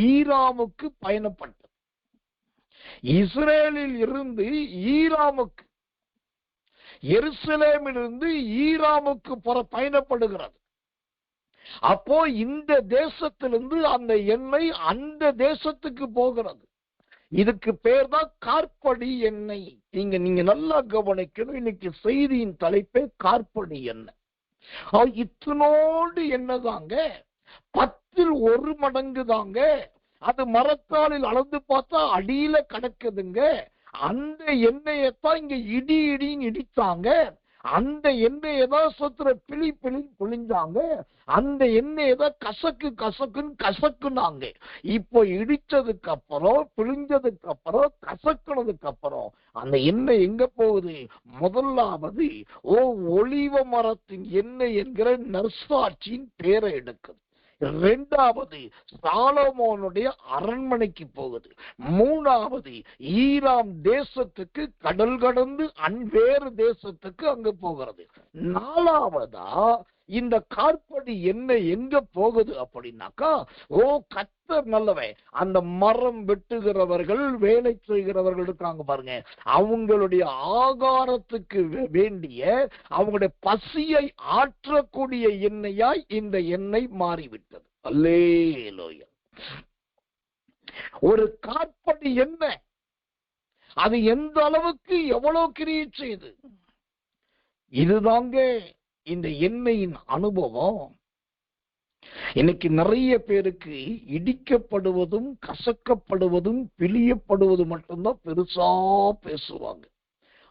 ஈராமுக்கு பயணப்பட்டது. இஸ்ரேலில் இருந்து ஈராமுக்கு, எருசலேமிலிருந்து ஈராமுக்கு பயணப்படுகிறது. அப்போ இந்த தேசத்திலிருந்து அந்த எண்ணெய் அந்த தேசத்துக்கு போகிறது. இதுக்கு பேர் தான் கார்படி எண்ணெய். நீங்க நல்லா கவனிக்கணும். இன்னைக்கு செய்தியின் தலைப்பே கார்படி எண்ணெய். இத்தனோடு எண்ணெய் தாங்க, 10ல் 1 மடங்கு தாங்க. அது மரத்தாளில் அளந்து பார்த்தா அடியில கிடக்குதுங்க. அந்த எண்ணெயத்தான் இங்க இடின்னு இடித்தாங்க. அந்த எண்ணெயை தான் சொத்துற பிழிஞ்சாங்க. அந்த எண்ணெயை தான் கசக்குன்னு கசக்குனாங்க. இப்போ இடிச்சதுக்கு அப்புறம், பிழிஞ்சதுக்கு அப்புறம், கசக்குனதுக்கு அப்புறம் அந்த எண்ணெய் எங்க போகுது? முதலாவது ஒலிவ மரத்தின் எண்ணெய் என்கிற நற்சாட்சியின் பேரை எடுக்குது. 2வது சாலமோனுடைய அரண்மனைக்கு போகுது. 3வது ஈராம் தேசத்துக்கு கடல் கடந்து வேறு தேசத்துக்கு அங்க போகிறது. 4வதா இந்த கார்படி எண்ணெய் எங்க போகுது அப்படின்னாக்கா, கர்த்தர் நல்லவே, அந்த மரம் வெட்டுகிறவர்கள், வேலை செய்கிறவர்கள் இருக்காங்க பாருங்க, அவங்களுடைய ஆகாரத்துக்கு வேண்டிய அவங்களுடைய பசியை ஆற்றக்கூடிய எண்ணெயாய் இந்த எண்ணெய் மாறிவிட்டது. அல்லேலூயா. ஒரு கார்படி எண்ணெய் அது எந்த அளவுக்கு எவ்வளவு கிரியை செய்து. இதுதாங்க இந்த எண்ணெயின் அனுபவம். இன்னைக்கு நிறைய பேருக்கு இடிக்கப்படுவதும் கசக்கப்படுவதும் பிழியப்படுவதும் மட்டும்தான் பெருசா பேசுவாங்க.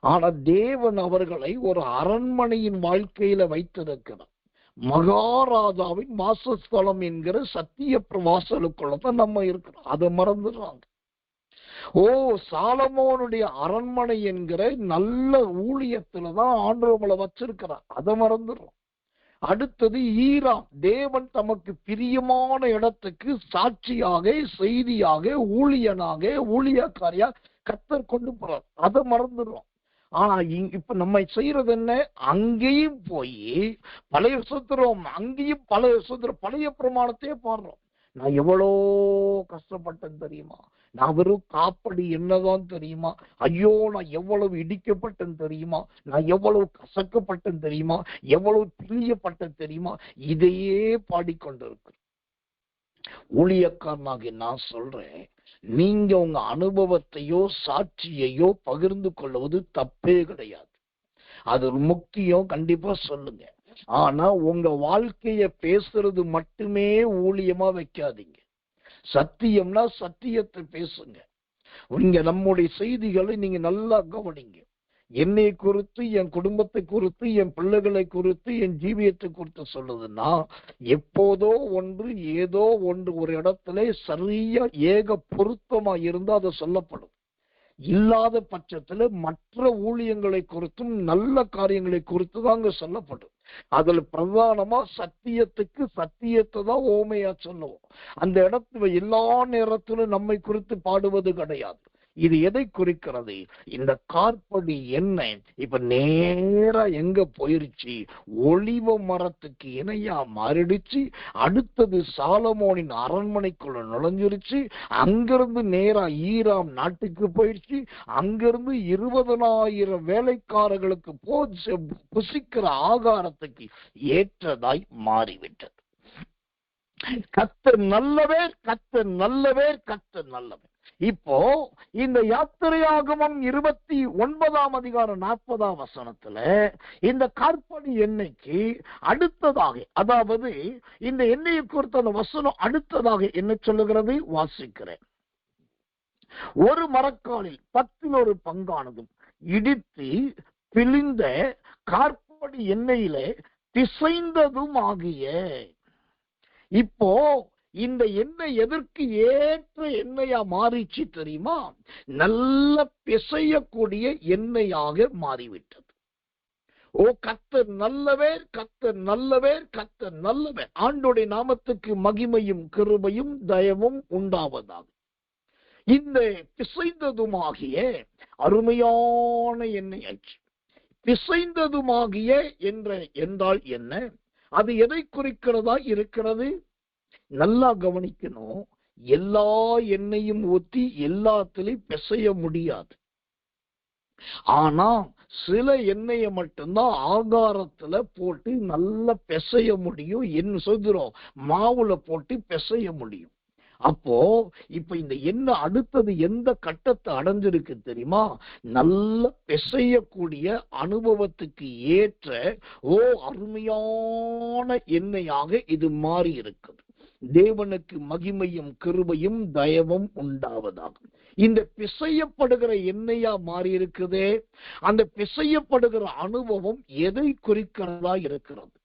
ஆனா தேவன் அவர்களை ஒரு அரண்மனையின் வாழ்க்கையில வைத்திருக்கிறார். மகாராஜாவின் வாசஸ்தலம் என்கிற சத்திய வாசலுக்குள்ளதான் நம்ம இருக்கிறோம். அதை மறந்துடுறாங்க. சாலமோனுடைய அரண்மனை என்கிற நல்ல ஊழியத்துலதான் ஆண்டவங்களை வச்சிருக்கிறார். அதை மறந்துடுறோம். அடுத்தது ஈராம், தேவன் தமக்கு பிரியமான இடத்துக்கு சாட்சியாக, செய்தியாக, ஊழியனாக, ஊழியக்காரியா கர்த்தர் கொண்டு போறார். அதை மறந்துடுறோம். ஆனா இப்ப நம்ம செய்யறது என்ன? அங்கேயும் போய் பழைய சுத்திரம், அங்கேயும் பழைய பிரமாணத்தையே பாடுறோம். நான் எவ்வளோ கஷ்டப்பட்டேன் தெரியுமா? நான் வெறும் காப்படி என்னதான் தெரியுமா? ஐயோ, நான் எவ்வளவு இடிக்கப்பட்டேன் தெரியுமா? நான் எவ்வளவு கசக்கப்பட்டேன் தெரியுமா? எவ்வளவு பிழியப்பட்டேன் தெரியுமா? இதையே பாடிக்கொண்டிருக்கு. ஊழியக்காரனாக நான் சொல்றேன், நீங்க உங்க அனுபவத்தையோ சாட்சியையோ பகிர்ந்து கொள்வது தப்பே கிடையாது. அது முக்கியம், கண்டிப்பா சொல்லுங்க. ஆனா உங்க வாழ்க்கைய பேசுறது மட்டுமே ஊழியமா வைக்காதீங்க. சத்தியம்னா சத்தியத்தை பேசுங்க. நீங்க நம்முடைய செய்திகளை நீங்க நல்லா கவனிங்க. என்னை குறித்து, என் குடும்பத்தை குறித்து, என் பிள்ளைகளை குறித்து, என் ஜீவியத்தை குறித்து சொல்லுதுன்னா, எப்போதோ ஒன்று ஏதோ ஒன்று ஒரு இடத்துல சரியா ஏக பொருத்தமா இருந்து அதை சொல்லப்படும். இல்லாத பட்சத்துல மற்ற ஊழியங்களை குறித்தும் நல்ல காரியங்களை குறித்து தான் அங்க சொல்லப்படும். அதுல பிரதானமா சத்தியத்துக்கு சத்தியத்தை தான் ஓமையா சொல்லுவோம். அந்த இடத்துல எல்லா நேரத்திலும் நம்மை குறித்து பாடுவது கிடையாது. இது எதை குறிக்கிறது? இந்த காற்படி என்ன இப்ப நேரா எங்க போயிருச்சு? ஒலிவ மரத்துக்கு இணையா மாறிடுச்சு. அடுத்தது சாலமோனின் அரண்மனைக்குள்ள நுழைஞ்சிருச்சு. அங்கிருந்து நேரா ஈராம் நாட்டுக்கு போயிடுச்சு. அங்கிருந்து 20,000 வேலைக்காரர்களுக்கு புசிக்கிற ஆகாரத்துக்கு ஏற்றதாய் மாறிவிட்டது. கர்த்தர் நல்லவர், கர்த்தர் நல்லவர், கர்த்தர் நல்லவர். இப்போ இந்த யாத்திரையாகமம் 29 அதிகாரம் 40 இந்த காற்படி எண்ணெய்க்கு அடுத்ததாக, அதாவது இந்த எண்ணெயை குறித்த அந்த வசனம் அடுத்ததாக என்ன சொல்லுகிறது? வாசிக்கிறேன். ஒரு மரக்காலில் 10 பங்கானதும் இடித்து பிழிந்த காற்படி எண்ணெயிலே பிசைந்ததும் ஆகிய. இப்போ இந்த எண்ணெய் எதற்கு ஏற்ற எண்ணெயா மாறிச்சு தெரியுமா? நல்ல பிசையக்கூடிய எண்ணெயாக மாறிவிட்டது. ஓ கர்த்தர் நல்லவர், கர்த்தர் நல்லவர், கர்த்தர் நல்லவர். ஆண்டவருடைய நாமத்துக்கு மகிமையும் கிருபையும் தயவும் உண்டாவதாக. இந்த பிசைந்ததுமாகிய அருமையான எண்ணெய் ஆச்சு. பிசைந்ததுமாகிய என்றால் என்ன? அது எதை குறிக்கிறதா இருக்கிறது? நல்லா கவனிக்கணும். எல்லா எண்ணெயும் ஊற்றி எல்லாத்திலையும் பிசைய முடியாது. ஆனா சில எண்ணெயை மட்டும்தான் ஆகாரத்துல போட்டு நல்லா பிசைய முடியும். என்ன சொல்கிறோம்? மாவுல போட்டு பிசைய முடியும். அப்போ இப்ப இந்த எண்ணெய் அடுத்தது எந்த கட்டத்தை அடைஞ்சிருக்கு தெரியுமா? நல்ல பிசையக்கூடிய அனுபவத்துக்கு ஏற்ற அருமையான எண்ணெயாக இது மாறி இருக்குது. தேவனுக்கு மகிமையும் கிருபையும் தயவும் உண்டாவதாகும். இந்த பிசையப்படுகிற எண்ணெயா மாறி இருக்குதே, அந்த பிசையப்படுகிற அனுபவம் எதை குறிக்கிறதா இருக்கிறது?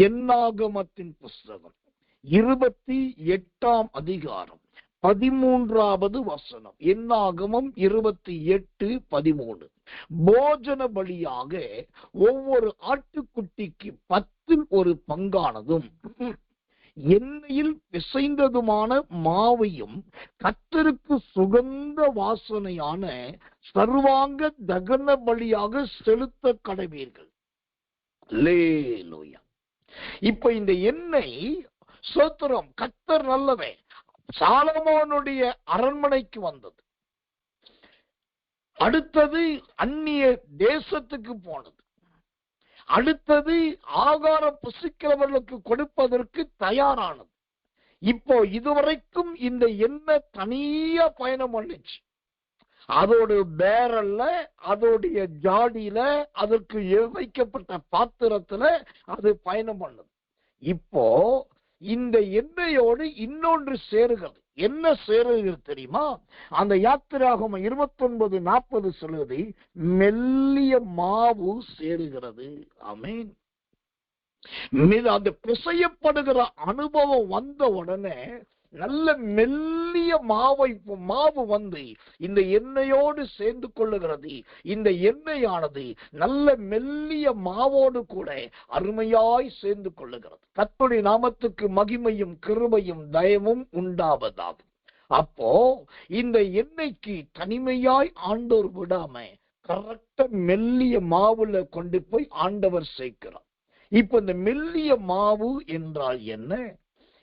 என்னாகமத்தின் புஸ்தகம் 28 அதிகாரம் 13 என்னாகமம் 28:13. போஜன பலியாக ஒவ்வொரு ஆட்டுக்குட்டிக்கு 10 பங்கானதும் எண்ணெயில் பிசைந்ததுமான மாவையும் கர்த்தருக்கு சுகந்த வாசனையான சர்வாங்க தகன பலியாக செலுத்த கடவீர்கள். அல்லேலூயா. இப்ப இந்த எண்ணெய் சோத்திரம் கர்த்தர் நல்லவே சாலமோனுடைய அரண்மனைக்கு வந்தது. அடுத்தது அந்நிய தேசத்துக்கு போனது. அடுத்தது ஆகாரம் புசிக்கிறவர்களுக்கு கொடுப்பதற்கு தயாரானது. இப்போ இதுவரைக்கும் இந்த எண்ணெய் தனியா பயணம் பண்ணுச்சு. அதோட பேரல்ல, அதோடைய ஜாடியில, அதற்கு வைக்கப்பட்ட பாத்திரத்துல அது பயணம் பண்ணுது. இப்போ இந்த எண்ணெயோடு இன்னொன்று சேருகிறது. என்ன சேருகிறது தெரியுமா? அந்த யாத்திராகமம் 29:40 சொல்லுது, மெல்லிய மாவு சேருகிறது. ஆமென். அந்த பிசையப்படுகிற அனுபவம் வந்த உடனே நல்ல மெல்லிய மாவு வந்து இந்த எண்ணெயோடு சேர்ந்து கொள்ளுகிறது. இந்த எண்ணெயானது நல்ல மெல்லிய மாவோடு கூட அருமையாய் சேர்ந்து கொள்ளுகிறது. கர்த்தருடைய நாமத்துக்கு மகிமையும் கிருபையும் தயவும் உண்டாவதாகும். அப்போ இந்த எண்ணெய்க்கு தனிமையாய் ஆண்டவர் விடாம கரெக்டா மெல்லிய மாவுல கொண்டு போய் ஆண்டவர் சேர்க்கிறார். இப்ப இந்த மெல்லிய மாவு என்றால் என்ன?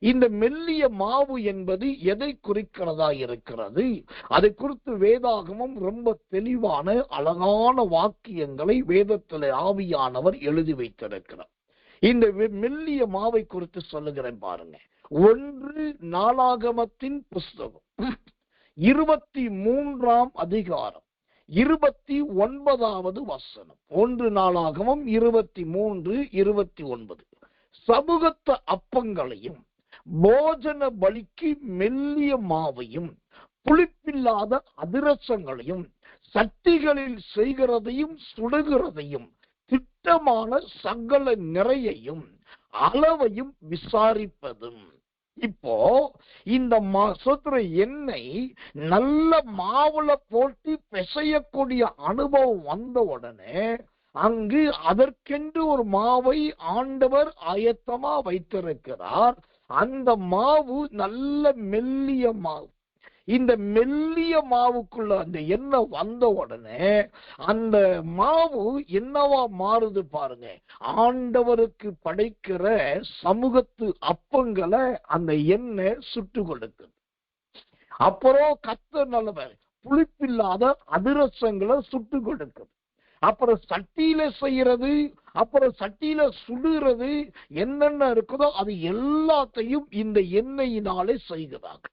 இந்த மெல்லிய மாவு என்பது எதை குறிக்கிறதா இருக்கிறது? அதை குறித்து வேதாகமம் ரொம்ப தெளிவான அழகான வாக்கியங்களை வேதத்தில் ஆவியானவர் எழுதி வைத்திருக்கிறார். இந்த மெல்லிய மாவை குறித்து சொல்லுகிறேன் பாருங்க. 1 நாளாகமத்தின் புஸ்தகம் 23 அதிகாரம் 29 1 நாளாகமம் 23:29. சமூகத்த அப்பங்களையும் போஜன பலிக்கு மெல்லிய மாவையும் புளிப்பில்லாத அதிரசங்களையும் சட்டிகளில் செய்கிறதையும் சுடுகிறதையும் திட்டமான சகல நிறையையும் அளவையும் விசாரிப்பதும். இப்போ இந்த எண்ணெய் நல்ல மாவுல போட்டு பிசையக்கூடிய அனுபவம் வந்த உடனே அங்கு அதற்கென்று ஒரு மாவை ஆண்டவர் ஆயத்தமா வைத்திருக்கிறார். அந்த மாவு நல்ல மெல்லிய மாவு. இந்த மெல்லிய மாவுக்குள்ள அந்த எண்ணெய் வந்த உடனே அந்த மாவு என்னவா மாறுது பாருங்க. ஆண்டவருக்கு படைக்கிற சமூகத்து அப்பங்களை அந்த எண்ணெய் சுட்டு கொடுக்குது. அப்புறம் கர்த்தர் நல்லவர், புளிப்பில்லாத அதிரசங்களை சுட்டு கொடுக்குது. அப்புறம் சட்டியில செய்யறது, அப்புறம் சட்டியில சுடுறது, என்னென்ன இருக்குதோ அது எல்லாத்தையும் இந்த எண்ணெயினாலே செய்கிறாங்க.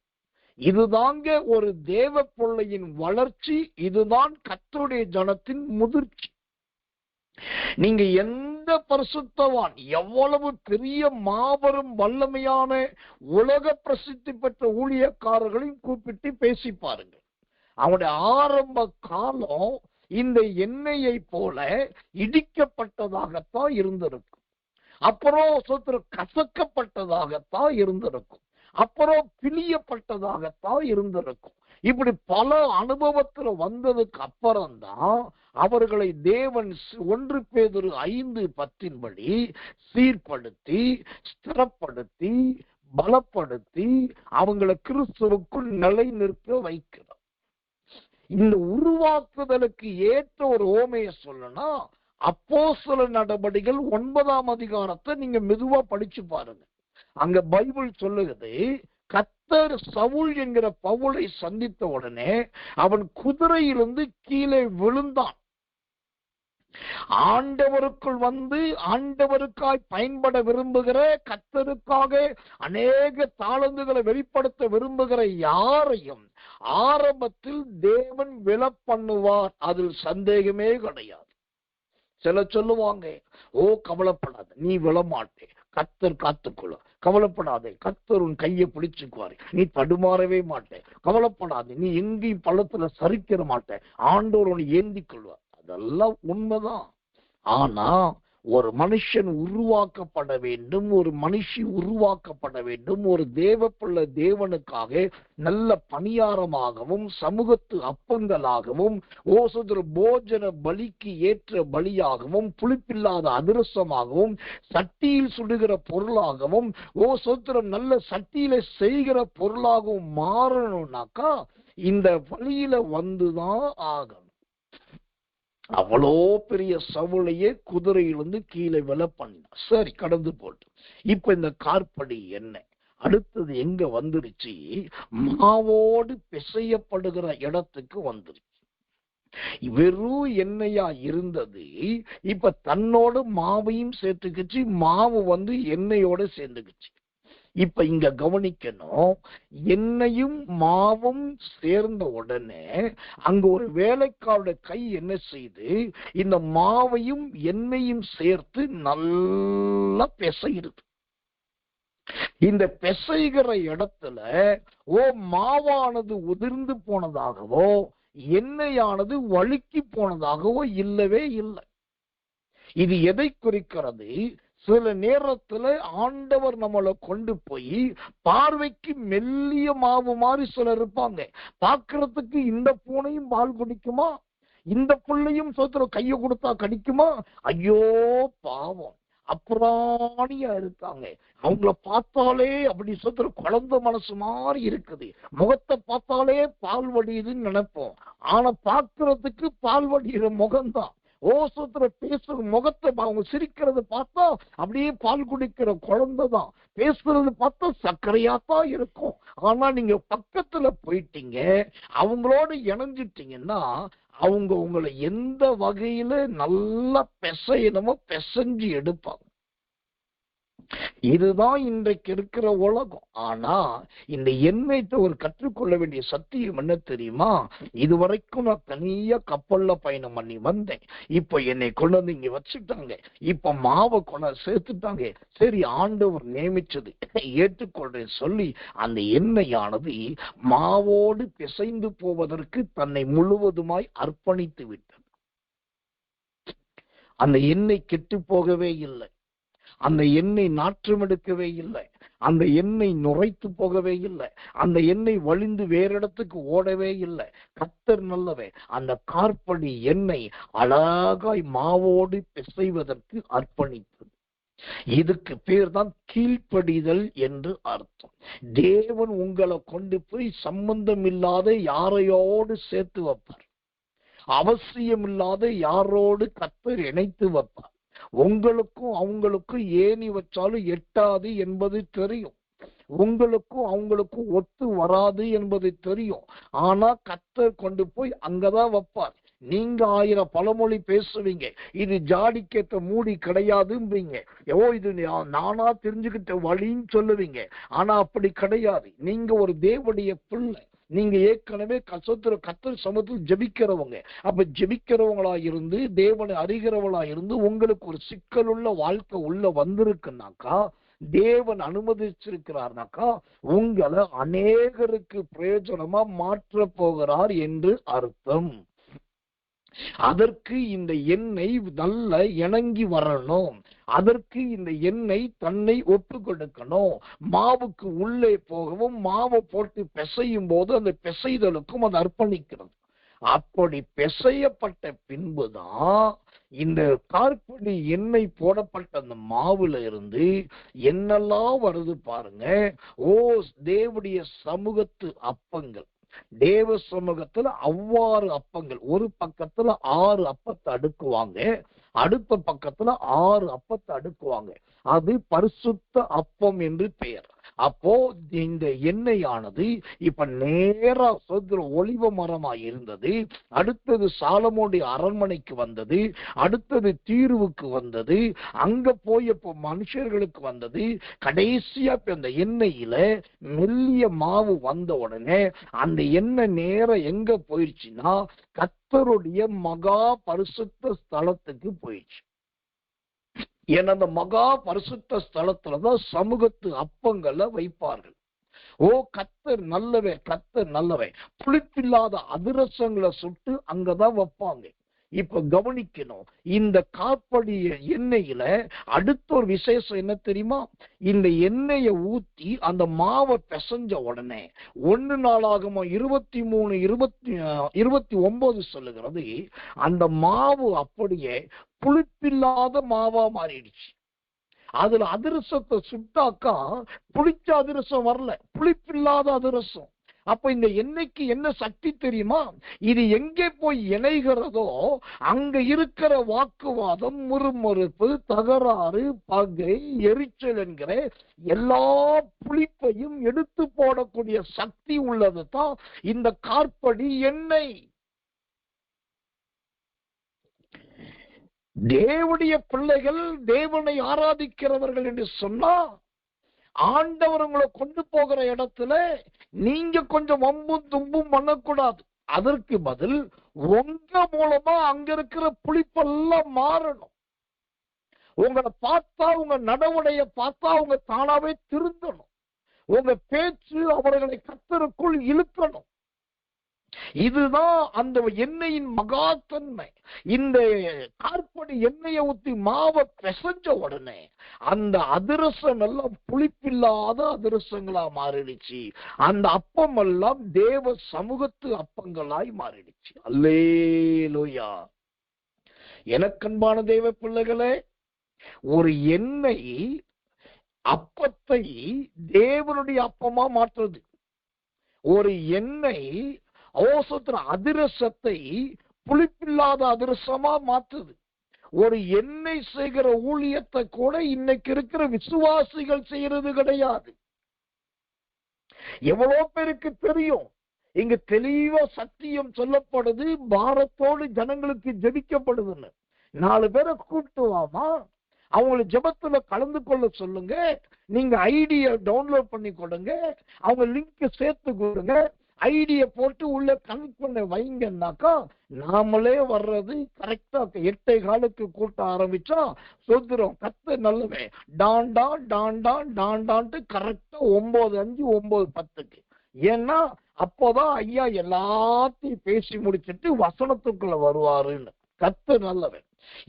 இதுதாங்க ஒரு தேவ பிள்ளையின் வளர்ச்சி. இதுதான் கர்த்தருடைய ஜனத்தின் முதிர்ச்சி. நீங்க எந்த பரிசுத்தவான், எவ்வளவு பெரிய மாபெரும் வல்லமையான உலக பிரசித்தி பெற்ற ஊழியக்காரர்களையும் கூப்பிட்டு பேசி பாருங்க. அவனுடைய ஆரம்ப காலம் இந்த எண்ணெயை போல இடிக்கப்பட்டதாகத்தான் இருந்திருக்கும். அப்புறம் கசக்கப்பட்டதாகத்தான் இருந்திருக்கும். அப்புறம் பிழியப்பட்டதாகத்தான் இருந்திருக்கும். இப்படி பல அனுபவத்துல வந்ததுக்கு அப்புறம்தான் அவர்களை தேவன் 1 பேதுரு 5:10 சீர்படுத்தி, ஸ்திரப்படுத்தி, பலப்படுத்தி அவங்களை கிறிஸ்துவுக்குள் நிலை நிற்க வைக்கிறார். இந்த உருவாக்குதலுக்கு ஏற்ற ஒரு ஓமையை சொல்லனா, அப்போஸ்தலர் நடபடிகள் 9ஆம் அதிகாரத்தை நீங்க மெதுவா படிச்சு பாருங்க. அங்க பைபிள் சொல்லுகிறது, கர்த்தர் சவுல் என்கிற பவுலை சந்தித்த உடனே அவன் குதிரையிலிருந்து கீழே விழுந்தான். ஆண்டவருக்குள் வந்து ஆண்டவருக்காய் பயன்பட விரும்புகிற, கர்த்தருக்காக அநேக தாளந்துகளை வெளிப்படுத்த விரும்புகிற யாரையும் ஆரம்பத்தில் தேவன் விழ பண்ணுவார். அதில் சந்தேகமே கிடையாது. சில சொல்லுவாங்க, ஓ கவலைப்படாத, நீ விழமாட்டே, கர்த்தர் காத்துக்கொள்ள, கவலைப்படாதே, கர்த்தர் உன் கையை பிடிச்சுக்குவாரு, நீ தடுமாறவே மாட்டே, கவலைப்படாதே, நீ எங்கேயும் பள்ளத்துல சரிக்கிற மாட்டே, ஆண்டவர் உன்னை ஏந்தி கொள்வார். அதெல்லாம் உண்மைதான். ஆனா ஒரு மனுஷன் உருவாக்கப்பட வேண்டும், ஒரு மனுஷி உருவாக்கப்பட வேண்டும், ஒரு தேவ பிள்ளை தேவனுக்காக நல்ல பணியாரமாகவும் சமூகத்து அப்பங்களாகவும் போஜன பலிக்கு ஏற்ற பலியாகவும் புளிப்பில்லாத அதிரசமாகவும் சட்டியில் சுடுகிற பொருளாகவும் நல்ல சட்டியில செய்கிற பொருளாகவும் மாறணும்னாக்கா இந்த வழியில வந்துதான் ஆகணும். அவ்வளோ பெரிய சவுளையே குதிரையிலிருந்து கீழே விழ பண்ணினா. சரி, கடந்து போட்டு இப்ப இந்த கார்படி என்ன அடுத்தது எங்க வந்துருச்சு? மாவோடு பிசையப்படுகிற இடத்துக்கு வந்துருச்சு. வெறும் எண்ணெயா இருந்தது, இப்ப தன்னோடு மாவையும் சேர்த்துக்குச்சு, மாவு எண்ணெயோட சேர்ந்துக்குச்சு. இப்ப இங்க கவனிக்கணும், எண்ணெயும் மாவும் சேர்ந்த உடனே அங்க ஒரு வேலைக்காரோட கை என்ன செய்து இந்த மாவையும் எண்ணெயும் சேர்த்து நல்லா பிசைகிறது. இந்த பிசைகிற இடத்துல மாவானது உதிர்ந்து போனதாகவோ எண்ணெயானது வழுக்கி போனதாகவோ இல்லவே இல்லை. இது எதை குறிக்கிறது? சில நேரத்துல ஆண்டவர் நம்மளை கொண்டு போய் பார்வைக்கு மெல்லிய மாவு மாதிரி சிலர் இருப்பாங்க. பாக்குறதுக்கு இந்த பூனையும் பால் குடிக்குமா, இந்த பிள்ளையும் கையை கொடுத்தா கடிக்குமா, ஐயோ பாவம் அப்புறாணியா இருக்காங்க, அவங்கள பார்த்தாலே அப்படி குழந்தை மனசு மாதிரி இருக்குது, முகத்தை பார்த்தாலே பால் வடியுதுன்னு நினைப்போம். ஆனா பாக்குறதுக்கு பால் வடிகிற முகம்தான். பேசுற முகத்தை அவங்க சிரிக்கிறது பார்த்தா அப்படியே பால் குடிக்கிற குழந்தைதான், பேசுறது பார்த்தா சர்க்கரையாத்தான் இருக்கும். ஆனா நீங்க பக்கத்துல போயிட்டீங்க, அவங்களோட இணைஞ்சிட்டீங்கன்னா அவங்க உங்களை எந்த வகையில நல்லா பிசையணுமோ பிசைஞ்சு எடுப்பாங்க. இதுதான் இன்றைக்கு இருக்கிற உலகம். ஆனா இந்த எண்ணெய்த்த ஒரு கற்றுக்கொள்ள வேண்டிய சத்தியம் என்ன தெரியுமா? இதுவரைக்கும் நான் தனியா கப்பல்ல பயணம் பண்ணி வந்தேன். இப்ப என்னை கொண்டு வந்து இங்க வச்சுட்டாங்க. இப்ப மாவை கொண்டு சேர்த்துட்டாங்க. சரி, ஆண்டவர் நியமிச்சது ஏற்றுக்கொள்றேன் சொல்லி அந்த எண்ணெயானது மாவோடு பிசைந்து போவதற்கு தன்னை முழுவதுமாய் அர்ப்பணித்து விட்டது. அந்த எண்ணெய் கெட்டு போகவே இல்லை. அந்த எண்ணெய் நாற்றம் எடுக்கவே இல்லை. அந்த எண்ணெய் நுரைத்து போகவே இல்லை. அந்த எண்ணெய் வழிந்து வேற இடத்துக்கு ஓடவே இல்லை. கர்த்தர் நல்லவே. அந்த கார்படி எண்ணெய் அழகாய் மாவோடு பிசைவதற்கு அர்ப்பணித்தது. இதுக்கு பேர் தான் கீழ்ப்படிதல் என்று அர்த்தம். தேவன் உங்களை கொண்டு போய் சம்பந்தம் இல்லாத யாரையோடு சேர்த்து வைப்பார். அவசியம் இல்லாத யாரோடு கர்த்தர் இணைத்து வைப்பார். உங்களுக்கும் அவங்களுக்கும் ஏணி வச்சாலும் எட்டாது என்பது தெரியும். உங்களுக்கும் அவங்களுக்கும் ஒத்து வராது என்பது தெரியும். ஆனா கர்த்தர் கொண்டு போய் அங்கதான் வைப்பார். நீங்க 1000 பழமொழி பேசுவீங்க, இது ஜாடிக்கேத்த மூடி கிடையாதும்பீங்க. இது நானா தெரிஞ்சுக்கிட்ட வழின்னு சொல்லுவீங்க. ஆனா அப்படி கிடையாது. நீங்க ஒரு தேவனுடைய பிள்ளை. நீங்க ஏற்கனவே கர்த்தர் சமூகத்தில் ஜெபிக்கிறவங்க. அப்ப ஜெபிக்கிறவங்களா இருந்து தேவனை அறிகிறவங்களா இருந்து உங்களுக்கு ஒரு சிக்கலுள்ள வாழ்க்கை உள்ள வந்திருக்குனாக்கா, தேவன் அனுமதிச்சிருக்கிறார்னாக்கா உங்களை அநேகருக்கு பிரயோஜனமா மாற்ற போகிறார் என்று அர்த்தம். அதற்கு இந்த எண்ணெய் நல்ல இணங்கி வரணும். அதற்கு இந்த எண்ணெய் தன்னை ஒப்பு கொடுக்கணும். மாவுக்கு உள்ளே போகவும் மாவை போட்டு பிசையும் போது அந்த பிசைதலுக்கும் அது அர்ப்பணிக்கிறது. அப்படி பிசையப்பட்ட பின்புதான் இந்த கார்படி எண்ணெய் போடப்பட்ட அந்த மாவுல இருந்து என்னெல்லாம் வருது பாருங்க. தேவனுடைய சமூகத்து அப்பங்கள். தேவ சமூகத்துல அவ்வாறு அப்பங்கள். ஒரு பக்கத்துல 6 அப்பத்தை அடுக்குவாங்க, அடுத்த பக்கத்துல 6 அப்பத்தை அடுக்குவாங்க. அது பரிசுத்த அப்பம் என்று பெயர். அப்போ இந்த எண்ணெயானது இப்ப நேரா ஒலிவ மரமா இருந்தது. அடுத்தது சாலமோனுடைய அரண்மனைக்கு வந்தது. அடுத்தது தீர்வுக்கு வந்தது. அங்க போய் இப்ப மனுஷர்களுக்கு வந்தது. கடைசியா இப்ப அந்த எண்ணெயில மெல்லிய மாவு வந்த உடனே அந்த எண்ணெய் நேரம் எங்க போயிடுச்சுன்னா கர்த்தருடைய மகா பரிசுத்த ஸ்தலத்துக்கு போயிடுச்சு. ஏன்னா அந்த மகா பரிசுத்த ஸ்தலத்துலதான் சமூகத்து அப்பங்களை வைப்பார்கள். கர்த்தர் நல்லவே, கர்த்தர் நல்லவே. புளிப்பில்லாத அதிரசங்களை சுட்டு அங்கதான் வைப்பாங்க. இப்ப கவனிக்கணும், இந்த கார்படி எண்ணெயில அடுத்த ஒரு விசேஷம் என்ன தெரியுமா? இந்த எண்ணெயை ஊத்தி அந்த மாவை பிசைஞ்ச உடனே 1 நாளாகமோ 23:29 சொல்லுகிறது, அந்த மாவு அப்படியே புளிப்பில்லாத மாவா மாறிடுச்சு. அதுல அதிரசத்தை சுட்டாக்கா புளிச்ச அதிரசம் வரல, புளிப்பில்லாத அதிரசம். அப்ப இந்த எண்ணெய்க்கு என்ன சக்தி தெரியுமா? இது எங்கே போய் இணைகிறதோ அங்க இருக்கிற வாக்குவாதம், முறுமுறுப்பு, தகராறு, பகை, எரிச்சல் என்கிற எல்லா புளிப்பையும் எடுத்து போடக்கூடிய சக்தி உள்ளது தான் இந்த கார்படி எண்ணெய். தேவனுடைய பிள்ளைகள், தேவனை ஆராதிக்கிறவர்கள் என்று சொன்னா ஆண்டவர் உங்களை கொண்டு போகிற இடத்துல நீங்க கொஞ்சம் வம்பும் தும்பும் பண்ணக்கூடாது. அதற்கு பதில் உங்க மூலமா அங்க இருக்கிற புளிப்பெல்லாம் மாறணும். உங்களை பார்த்தா, உங்க நடவடைய பார்த்தா அவங்க தானாவே திருந்தணும். உங்க பேச்சு அவர்களை கர்த்தருக்குள் இழுக்கணும். இதுதான் அந்த எண்ணெயின் மகாத்தன்மை. இந்த கார்படி எண்ணெயை ஊத்தி மாவை பிசைஞ்ச உடனே அந்த அதிரசம் எல்லாம் புளிப்பில்லாத அதிரசங்களா மாறிடுச்சு. அந்த அப்பம் எல்லாம் தேவ சமூகத்து அப்பங்களாய் மாறிடுச்சு. அல்லேலூயா. எனக்கன்பான தேவ பிள்ளைகளே, ஒரு எண்ணெய் அப்பத்தை தேவனுடைய அப்பமா மாற்றுறது. ஒரு எண்ணெய் அதிரசத்தை புளிப்பில்லாத அதிரசமா மாற்றுது. ஒரு எண்ணெய் செய்கிற ஊழியத்தை கூட இன்னைக்கு இருக்கிற விசுவாசிகள் செய்யறது கிடையாது. எவ்வளவு பேருக்கு தெரியும்? இங்க தெளிவா சத்தியம் சொல்லப்படுது, பாரத்தோடு ஜனங்களுக்கு ஜெபிக்கப்படுதுன்னு. 4 பேரை கூட்டுவாமா, அவங்களை ஜெபத்துல கலந்து கொள்ள சொல்லுங்க. நீங்க ஐடியை டவுன்லோட் பண்ணி கொடுங்க, அவங்க லிங்க் சேர்த்து கொடுங்க, ஐடியை போட்டு உள்ள கனெக்ட் பண்ண வைங்கன்னாக்கா நாமளே வர்றது கரெக்டா 8:15 கூட்ட ஆரம்பிச்சா சொல்றோம். கத்த நல்லவே டாண்டா டாண்டா டாண்டான்ட்டு கரெக்டா 9:05 9:10. ஏன்னா அப்போதான் ஐயா எல்லாத்தையும் பேசி முடிச்சுட்டு வசனத்துக்குள்ள வருவாருன்னு. கத்த நல்லவன்.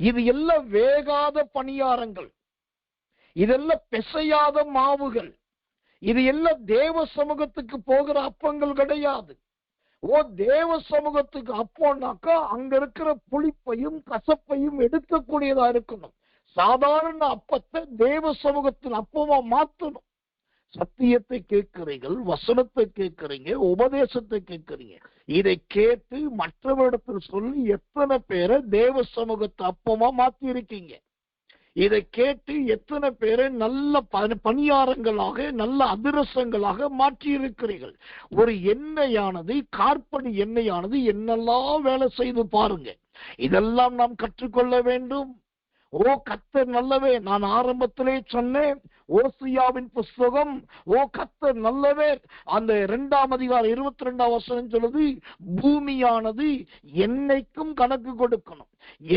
இது எல்லாம் வேகாத பணியாரங்கள், இதெல்லாம் பிசையாத மாவுகள், இது எல்லாம் தேவ சமூகத்துக்கு போகிற அப்பங்கள் கிடையாது. தேவ சமூகத்துக்கு அப்போனாக்கா அங்க இருக்கிற புளிப்பையும் கசப்பையும் எடுக்கக்கூடியதா இருக்கணும். சாதாரண அப்பத்தை தேவ சமூகத்தின் அப்பமா மாற்றணும். சத்தியத்தை கேட்கிறீர்கள், வசனத்தை கேட்கிறீங்க, உபதேசத்தை கேட்கிறீங்க. இதை கேட்டு மற்றவரிடத்தில் சொல்லி எத்தனை பேரை தேவ சமூகத்தை அப்பமா மாத்தி இருக்கீங்க? இதை கேட்டு எத்தனை பேரை நல்ல பணியாரங்களாக, நல்ல அதிரசங்களாக மாற்றி இருக்கிறீர்கள்? ஒரு எண்ணெயானது, கார்படி எண்ணெயானது என்னெல்லாம் வேலை செய்து பாருங்க. இதெல்லாம் நாம் கற்றுக்கொள்ள வேண்டும். கர்த்தர் நல்லவே. நான் ஆரம்பத்திலே சொன்னேன், ஓசியாவின் புஸ்தகம் கர்த்தர் நல்லவே அந்த 2ஆம் அதிகாரம் 22ஆம் வசனம் சொல்லுது, பூமியானது என்னைக்கும் கணக்கு கொடுக்கணும்.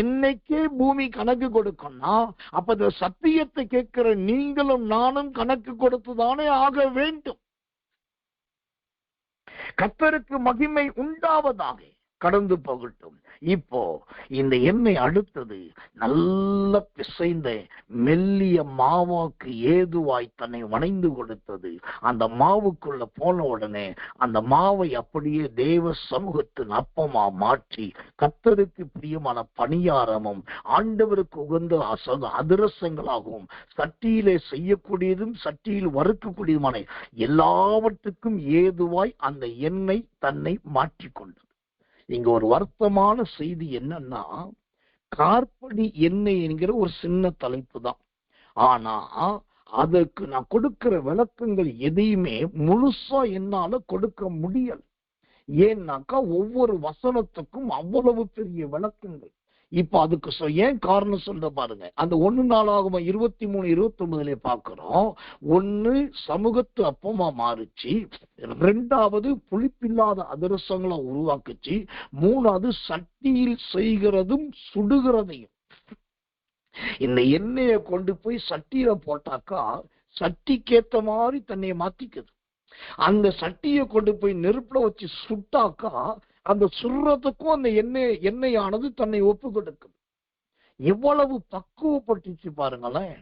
என்னைக்கே பூமி கணக்கு கொடுக்கணும்னா அப்ப இந்த சத்தியத்தை கேட்கிற நீங்களும் நானும் கணக்கு கொடுத்துதானே ஆக வேண்டும். கர்த்தருக்கு மகிமை உண்டாவதாக. கடந்து போகட்டும். இப்போ இந்த எண்ணெய் அடுத்தது நல்ல பிசைந்த மெல்லிய மாவுக்கு ஏதுவாய் தன்னை வணைந்து கொடுத்தது. அந்த மாவுக்குள்ள போன உடனே அந்த மாவை அப்படியே தேவ சமூகத்தின் அப்பமா மாற்றி கர்த்தருக்கு பிரியமான பணியாரமும் ஆண்டவருக்கு உகந்த அதிரசங்களாகவும் சட்டியிலே செய்யக்கூடியதும் சட்டியில் வறுக்கக்கூடியதுமான எல்லாவற்றுக்கும் ஏதுவாய் அந்த எண்ணெய் தன்னை மாற்றிக்கொண்டது. இங்க ஒரு வருத்தமான செய்தி என்னன்னா, கார்படி எண்ணெய் என்கிற ஒரு சின்ன தலைப்பு தான். ஆனா அதற்கு நான் கொடுக்கிற விளக்கங்கள் எதையுமே முழுசா என்னால கொடுக்க முடியல. ஏன்னாக்கா ஒவ்வொரு வசனத்துக்கும் அவ்வளவு பெரிய விளக்கங்கள். இப்ப அதுக்கு ஏன் காரணம் சொல்ற பாருங்க. அந்த 1 நாளாகமம் 23:29 பார்க்கிறோம். 1 சமூகத்து அப்பமா மாறிச்சு, 2வது புளிப்பில்லாத அதிரசங்களை உருவாக்குச்சு, 3வது சட்டியில் செய்கிறதும் சுடுகிறதையும். இந்த எண்ணெயை கொண்டு போய் சட்டியில போட்டாக்கா சட்டிக்கேத்த மாதிரி தன்னை மாத்திக்குது. அந்த சட்டியை கொண்டு போய் நெருப்புல வச்சு சுட்டாக்கா அந்த சுடுறதுக்கும் அந்த எண்ணெயானது தன்னை ஒப்பு கொடுக்குது. எவ்வளவு பக்குவப்பட்டுச்சு பாருங்களேன்,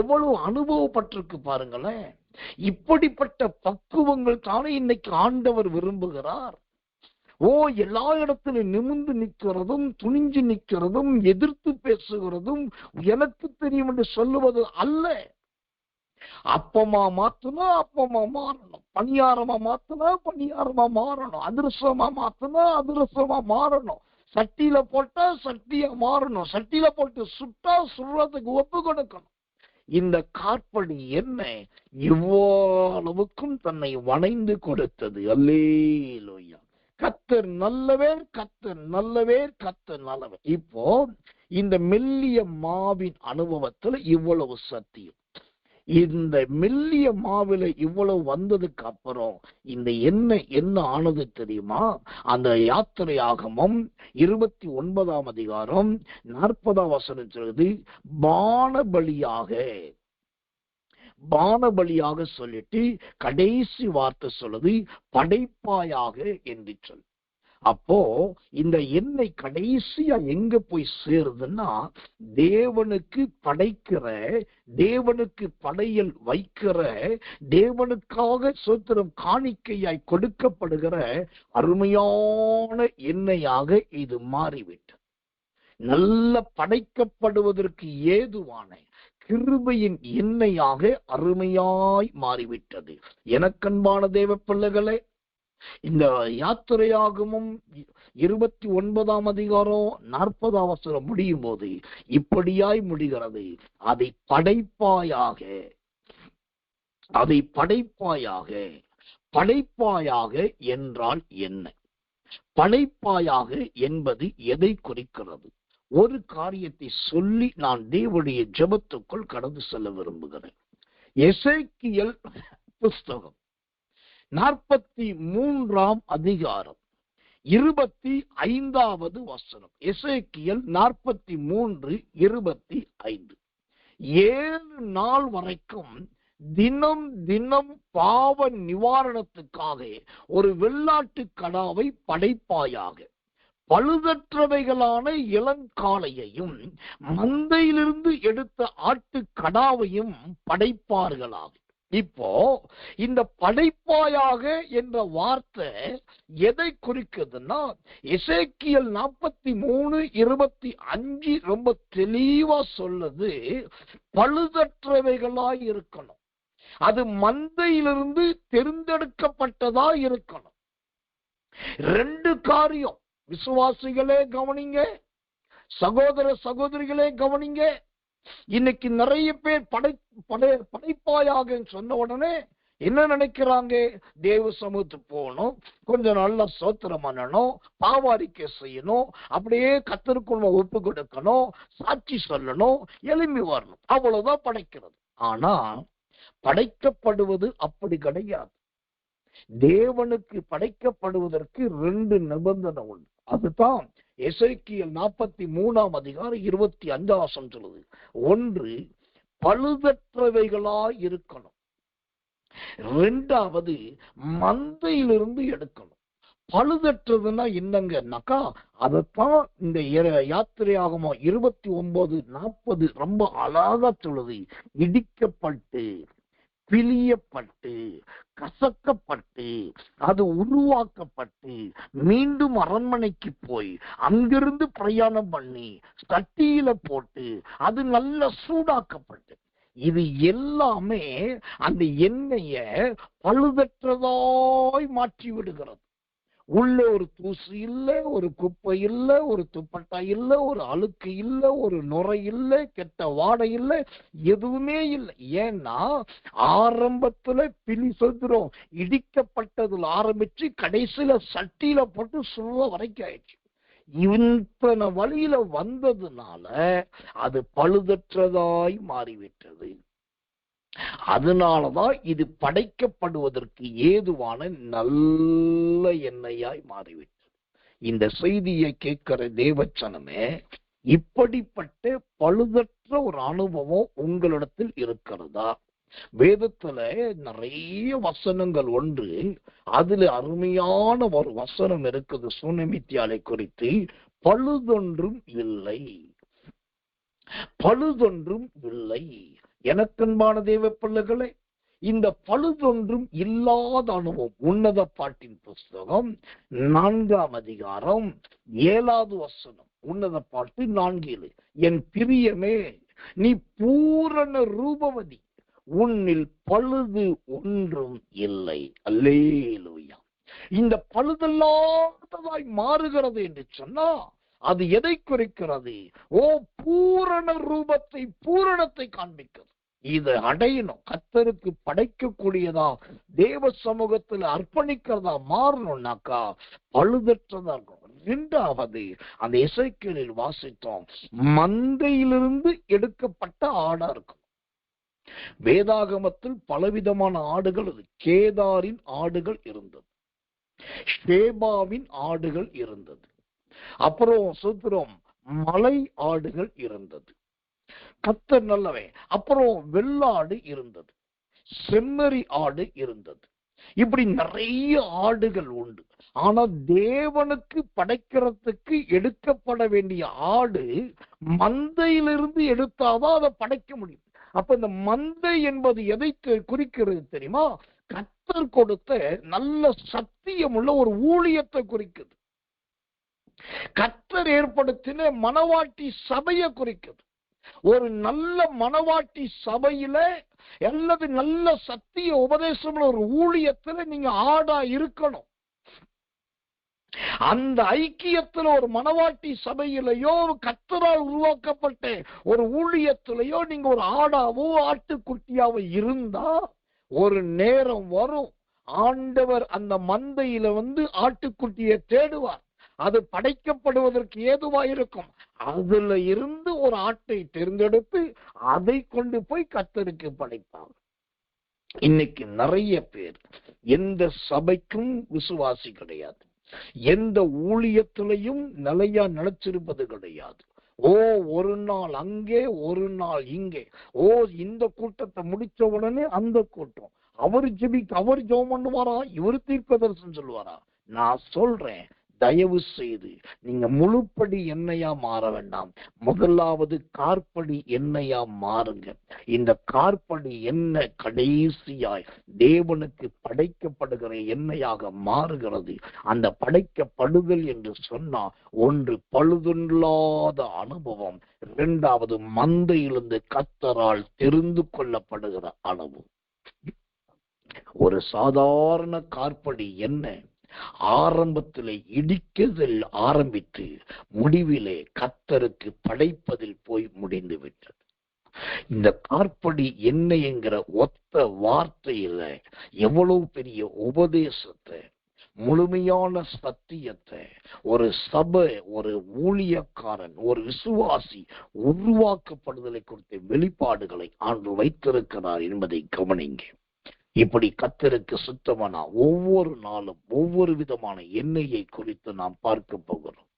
எவ்வளவு அனுபவப்பட்டிருக்கு பாருங்களேன். இப்படிப்பட்ட பக்குவங்கள் தானே இன்னைக்கு ஆண்டவர் விரும்புகிறார். எல்லா இடத்திலும் நிமிர்ந்து நிற்கிறதும், துணிஞ்சு நிற்கிறதும், எதிர்த்து பேசுகிறதும் எனக்கு தெரியும் என்று சொல்லுவது அல்ல. அப்பமா மாத்துனா அப்பமா மாறணும், பணியாரமா மாத்துனா பணியாரமா மாறணும், அதிரசமா மாத்துனா அதிரசமா மாறணும், சட்டியில போட்டா சட்டியா மாறணும், சட்டியில போட்டு சுட்டா சுடுறதுக்கு ஒப்பு கொடுக்கணும். இந்த கார்படி எண்ணெய் இவ்வளவுக்கும் தன்னை வணைந்து கொடுத்தது. அல்லேலூயா. கர்த்தர் நல்லவர், கர்த்தர் நல்லவர், கர்த்தர் நல்லவர். இப்போ இந்த மெல்லிய மாவின் அனுபவத்துல இவ்வளவு சத்தியம். இந்த மெல்லிய மாவில இவ்வளவு வந்ததுக்கு அப்புறம் இந்த எண்ணெய் என்ன ஆனது தெரியுமா? அந்த யாத்திரையாகமம் 29ஆம் அதிகாரம் 40ஆம் வசனம் சொல்லுது, பானபலியாக சொல்லிட்டு கடைசி வார்த்தை சொல்லுது, படைப்பாயாக என்று சொல். அப்போ இந்த எண்ணெய் கடைசியா எங்க போய் சேருதுன்னா, தேவனுக்கு படைக்கிற, தேவனுக்கு படையல் வைக்கிற, தேவனுக்காக சோத்திரம் காணிக்கையாய் கொடுக்கப்படுகிற அருமையான எண்ணெயாக இது மாறிவிட்டது. நல்ல படைக்கப்படுவதற்கு ஏதுவான கிருபையின் எண்ணெயாக அருமையாய் மாறிவிட்டது. எனக்கன்பான தேவ பிள்ளைகளே, இந்த யாத்திரையாகமும் 29ஆம் அதிகாரம் 40ஆம் வசனம் முடியும் போது இப்படியாய் முடிகிறது. அதை படைப்பாயாக, அதை படைப்பாயாக. படைப்பாயாக என்றால் என்ன? படைப்பாயாக என்பது எதை குறிக்கிறது? ஒரு காரியத்தை சொல்லி நான் தேவனுடைய ஜெபத்துக்குள் கடந்து செல்ல விரும்புகிறேன். எசேக்கியேல் புஸ்தகம் 43 அதிகாரம் 25வது வசனம். எசேக்கியேல் 43:25. 7 நாள் வரைக்கும் தினம் தினம் பாவ நிவாரணத்துக்காக ஒரு வெள்ளாட்டு கடாவை படைப்பாயாக, பழுதற்றவைகளான இளங்காளையையும் மந்தையிலிருந்து எடுத்த ஆட்டு கடாவையும் படைப்பார்களாக. இப்போ இந்த படைப்பாயாக என்ற வார்த்தை எதை குறிக்குதுன்னா, எசேக்கியேல் 43:25 ரொம்ப தெளிவா சொல்லுது. பழுதற்றவைகளாய் இருக்கணும், அது மந்தையிலிருந்து தெரிந்தெடுக்கப்பட்டதா இருக்கணும். 2 காரியம். விசுவாசிகளே கவனிங்க, சகோதர சகோதரிகளே கவனிங்க. இன்னைக்கு நிறைய பேர் படைப்பாயாக சொன்ன உடனே என்ன நினைக்கிறாங்க? தேவ சமூகத்துக்கு போகணும், கொஞ்சம் நல்லா சோத்திரம் பண்ணணும், பாவாரிக்கை செய்யணும், அப்படியே கர்த்தருக்கு ஒப்பு கொடுக்கணும், சாட்சி சொல்லணும், எழும்பி வரணும், அவ்வளவுதான் படைக்கிறது. ஆனா படைக்கப்படுவது அப்படி கிடையாது. தேவனுக்கு படைக்கப்படுவதற்கு 2 நிபந்தனை உண்டு. அதுதான் எசேக்கியேல் 43 அதிகாரம் 25 சொல்லுது. 1, பழுதற்றவைகளாய் இருக்கணும். 2வது, மந்தையிலிருந்து எடுக்கணும். பழுதற்றதுன்னா என்னங்கன்னாக்கா, அதத்தான் இந்த யாத்திரையாகமம் 29:40 ரொம்ப அழகா சொல்லுது. இடிக்கப்பட்டு, பிழியப்பட்டு, கசக்கப்பட்டு, அது உருவாக்கப்பட்டு, மீண்டும் அரண்மனைக்கு போய் அங்கிருந்து பிரயாணம் பண்ணி சட்டியில போட்டு அது நல்ல சூடாக்கப்பட்டு, இது எல்லாமே அந்த எண்ணெய பழுதற்றதாய் மாற்றி விடுகிறது. உள்ள ஒரு தூசு இல்ல, ஒரு குப்பை இல்ல, ஒரு துப்பட்டா இல்ல, ஒரு அழுக்கு இல்ல, ஒரு நுரை இல்ல, கெட்ட வாடை இல்ல, எதுவுமே இல்லை. ஏன்னா ஆரம்பத்துல பிழி சொல்றோம், இடிக்கப்பட்டதுல ஆரம்பிச்சு கடைசியில சட்டியில போட்டு சுழ வரைக்கும் ஆயிடுச்சு. இத்தனை வழியில வந்ததுனால அது பழுதற்றதாய் மாறிவிட்டது. அதனாலதான் இது படைக்கப்படுவதற்கு ஏதுவான நல்ல எண்ணெயாய் மாறிவிட்டது. இந்த செய்தியை கேட்கிற தேவச்சனமே, இப்படிப்பட்ட பழுதற்ற ஒரு அனுபவம் உங்களிடத்தில் இருக்கிறதா? வேதத்துல நிறைய வசனங்கள் ஒன்று, அதுல அருமையான ஒரு வசனம் இருக்குது சுனமித்தியாலை குறித்து. பழுதொன்றும் இல்லை, பழுதொன்றும் இல்லை. எனக்கன்பான தேவ பிள்ளைகளே, இந்த பழுதொன்றும் இல்லாத அனுபவம் உன்னத பாட்டின் புஸ்தகம் 4 அதிகாரம் 7வது வசனம். உன்னத பாட்டு 4:7. என் பிரியமே, நீ பூரண ரூபவதி, உன்னில் பழுது ஒன்றும் இல்லை. அல்லேலூயா. இந்த பழுதல்லாததாய் மாறுகிறது என்று சொன்னா அது எதை குறிக்கிறது? பூரண ரூபத்தை, பூரணத்தை காண்பிக்கிறது. இதை அடையணும், கர்த்தருக்கு படைக்கக்கூடியதா, தேவ சமூகத்தில் அர்ப்பணிக்கிறதா மாறணும்னாக்கா பழுதற்றதா இருக்கணும். 2வது, அந்த எசேக்கியேலில் வாசித்தோம், மந்தையிலிருந்து எடுக்கப்பட்ட ஆடா இருக்கும். வேதாகமத்தில் பலவிதமான ஆடுகள், கேதாரின் ஆடுகள் இருந்தது, ஷேபாவின் ஆடுகள் இருந்தது, அப்புறம் சுத்திரம் மலை ஆடுகள் இருந்தது, கர்த்தர் நல்லவன், அப்புறம் வெள்ளாடு இருந்தது, செம்மறி ஆடு இருந்தது. இப்படி நிறைய ஆடுகள் உண்டு. ஆனா தேவனுக்கு படைக்கிறதுக்கு எடுக்கப்பட வேண்டிய ஆடு மந்தையிலிருந்து எடுத்தாதான் அதை படைக்க முடியும். அப்ப இந்த மந்தை என்பது எதை குறிக்கிறது தெரியுமா? கர்த்தர் கொடுத்த நல்ல சத்தியமுள்ள ஒரு ஊழியத்தை குறிக்குது. கர்த்தர் ஏற்படுத்தின மனவாட்டி சபையை குறிக்குது. ஒரு நல்ல மனவாட்டி சபையில அல்லது நல்ல சத்திய உபதேசம் ஒரு ஊழியத்துல நீங்க ஆடா இருக்கணும். அந்த ஐக்கியத்துல ஒரு மனவாட்டி சபையிலையோ கர்த்தரால் உருவாக்கப்பட்ட ஒரு ஊழியத்திலேயோ நீங்க ஒரு ஆடாவோ ஆட்டுக்குட்டியாவோ இருந்தா ஒரு நேரம் வரும், ஆண்டவர் அந்த மந்தையில ஆட்டுக்குட்டியை தேடுவார். அது படைக்கப்படுவதற்கு ஏதுவாயிருக்கும். அதுல இருந்து ஒரு ஆட்டை தேர்ந்தெடுத்து அதை கொண்டு போய் கர்த்தருக்கு படைப்பாங்க. இன்னைக்கு நிறைய பேர் எந்த சபைக்கும் விசுவாசி கிடையாது, எந்த ஊழியத்திலையும் நிலையா நினைச்சிருப்பது கிடையாது. ஒரு நாள் அங்கே, ஒரு நாள் இங்கே. இந்த கூட்டத்தை முடிச்ச உடனே அந்த கூட்டம். அவர் ஜெபம் பண்ணுவாரா, இவர் தீர்க்கதரிசனம் சொல்லுவாரா? நான் சொல்றேன், தயவு செய்து நீங்க முழுப்படி எண்ணெயா மாற வேண்டாம். முதலாவது கார்படி எண்ணெயா மாறுங்க. இந்த கார்படி எண்ணெய் கடைசியாய் தேவனுக்கு படைக்கப்படுகிற எண்ணெயாக மாறுகிறது. அந்த படைக்கப்படுதல் என்று சொன்னா, ஒன்று பழுதில்லாத அனுபவம், இரண்டாவது மந்தையிலிருந்து கர்த்தரால் தெரிந்து கொள்ளப்படுகிற அனுபவம். ஒரு சாதாரண கார்படி எண்ணெய் ஆரம்பத்திலே இடிக்குதல் ஆரம்பித்து முடிவிலே கர்த்தருக்கு படைப்பதில் போய் முடிந்து விட்டது. இந்த கார்படி எண்ணெய் என்கிற ஒத்த வார்த்தையில எவ்வளவு பெரிய உபதேசத்தை, முழுமையான சத்தியத்தை ஒரு சபை, ஒரு ஊழியக்காரன், ஒரு விசுவாசி உருவாக்கப்படுதலை குறித்த வெளிப்பாடுகளை ஆண்டு வைத்திருக்கிறார் என்பதை கவனிங்க. இப்படி கர்த்தருக்கு சுத்தமான ஒவ்வொரு நாளும் ஒவ்வொரு விதமான எண்ணெயை குறித்து நாம் பார்க்க போகிறோம்.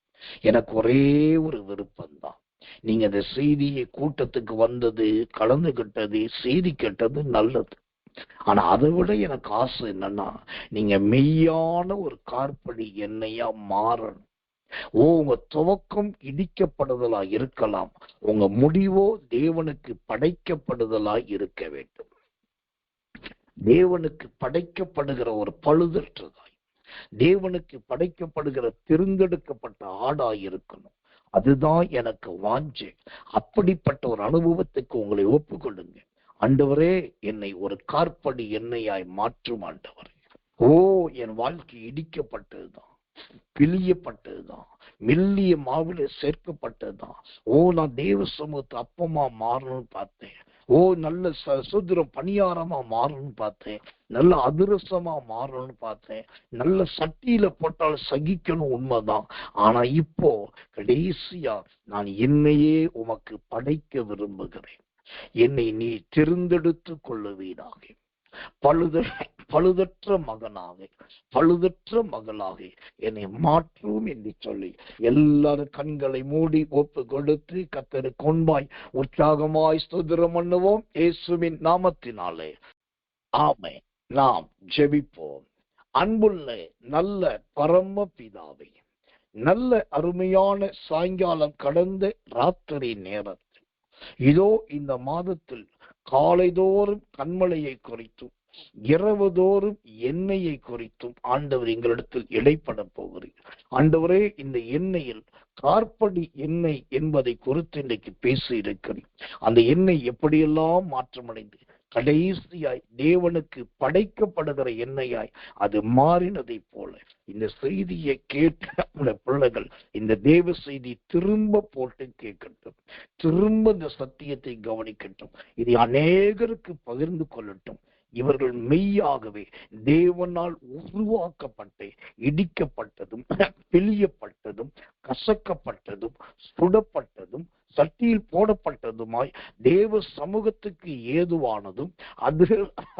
எனக்கு ஒரே ஒரு விருப்பம்தான், நீங்க இந்த செய்தியை கூட்டத்துக்கு வந்தது, கலந்துகிட்டது, செய்தி கேட்டது நல்லது. ஆனா அதை விட எனக்கு ஆசை என்னன்னா, நீங்க மெய்யான ஒரு கார்படி எண்ணெயா மாறணும். உங்க துவக்கம் இடிக்கப்படுதலா இருக்கலாம், உங்க முடிவோ தேவனுக்கு படைக்கப்படுதலா இருக்க வேண்டும். தேவனுக்கு படைக்கப்படுகிற ஒரு பழுதற்றதாய், தேவனுக்கு படைக்கப்படுகிற தேர்ந்தெடுக்கப்பட்ட ஆடாய் இருக்கணும். அதுதான் எனக்கு வாஞ்சை. அப்படிப்பட்ட ஒரு அனுபவத்துக்கு உங்களை ஒப்புக்கொள்ளுங்க. ஆண்டவரே, என்னை ஒரு கார்படி எண்ணெயாய் மாற்றும் ஆண்டவரே. என் வாழ்க்கை இடிக்கப்பட்டதுதான், பிழியப்பட்டதுதான், மெல்லிய மாவில சேர்க்கப்பட்டதுதான். நான் தேவ சமூகத்தை அப்பமா மாறணும்னு பார்த்தேன். நல்ல சுதந்திரம் பணியாரமா மாறணும்னு பார்த்தேன், நல்ல அதிரசமா மாறணும்னு பார்த்தேன், நல்ல சட்டியில போட்டால் சகிக்கணும், உண்மைதான். ஆனா இப்போ கடைசியா நான் என்னையே உமக்கு படைக்க விரும்புகிறேன். என்னை நீ தேர்ந்தெடுத்து கொள்ளுவீராக. பழுதற்ற மகனாக, பழுதற்ற மகளாக என்னை மாற்றும் என்று சொல்லி எல்லாரும் கண்களை மூடி ஒப்பு கொடுத்து கர்த்தருக்கு முன்பாய் உற்சாகமாய் ஸ்தோத்திரம் பண்ணுவோம், இயேசுவின் நாமத்தினாலே. ஆமென். நாம் ஜெபிப்போம். அன்புள்ள நல்ல பரம பிதாவே, நல்ல அருமையான சாயங்காலம் கடந்த ராத்திரி நேரத்தில் இதோ இந்த மாதத்தில் காலைதோறும் கண்மலையை குறித்தும் இரவுதோறும் எண்ணெயை குறித்தும் ஆண்டவர் எங்களிடத்தில் இடைப்பட போகிறீர். ஆண்டவரே, இந்த எண்ணெயில் கார்படி எண்ணெய் என்பதை குறித்து இன்றைக்கு பேசி இருக்கிறேன். அந்த எண்ணெய் எப்படியெல்லாம் மாற்றமடைந்து கடைசியாய் தேவனுக்கு படைக்கப்படுகிற எண்ணெயாய் அது மாறினதை போல இந்த செய்தியை கேட்ட பிள்ளைகள் இந்த தேவ செய்தி திரும்ப போட்டு கேட்கட்டும், திரும்ப இந்த சத்தியத்தை கவனிக்கட்டும், இதை அநேகருக்கு பகிர்ந்து கொள்ளட்டும். இவர்கள் மெய்யாகவே தேவனால் உருவாக்கப்பட்டு இடிக்கப்பட்டதும் பிழியப்பட்டதும் கசக்கப்பட்டதும் சுடப்பட்டதும் சட்டியில் போடப்பட்டதுமாய் தேவ சமூகத்துக்கு ஏதுவானதும்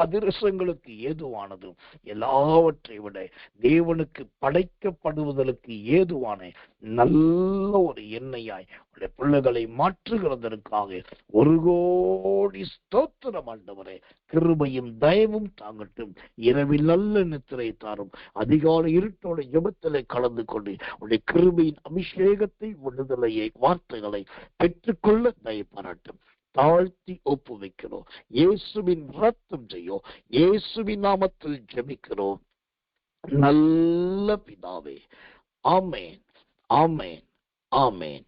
அதிரசங்களுக்கு ஏதுவானதும் எல்லாவற்றை விட தேவனுக்கு படைக்கப்படுவதற்கு ஏதுவான நல்ல ஒரு எண்ணெயாய் பிள்ளைகளை மாற்றுகிறதற்காக ஒரு கோடி ஸ்தோத்திரம் ஆண்டவரே. கிருபையும் தயவும் தாங்கட்டும். இரவில் நல்ல நித்திரை தாரும். அதிகாலை இருட்டோட ஜெபத்திலே கலந்து கொண்டு உடைய கிருபையின் அபிஷேகத்தை, விடுதலையை, வார்த்தைகளை பெற்றுக்கொள்ள தயப்பாராட்டும். தாழ்த்தி ஒப்பு வைக்கிறோம். இயேசுவின் ரத்தம் செய்யும். இயேசுவின் நாமத்தில் ஜெபிக்கிறோம் நல்ல பிதாவே. ஆமென், ஆமென், ஆமென்.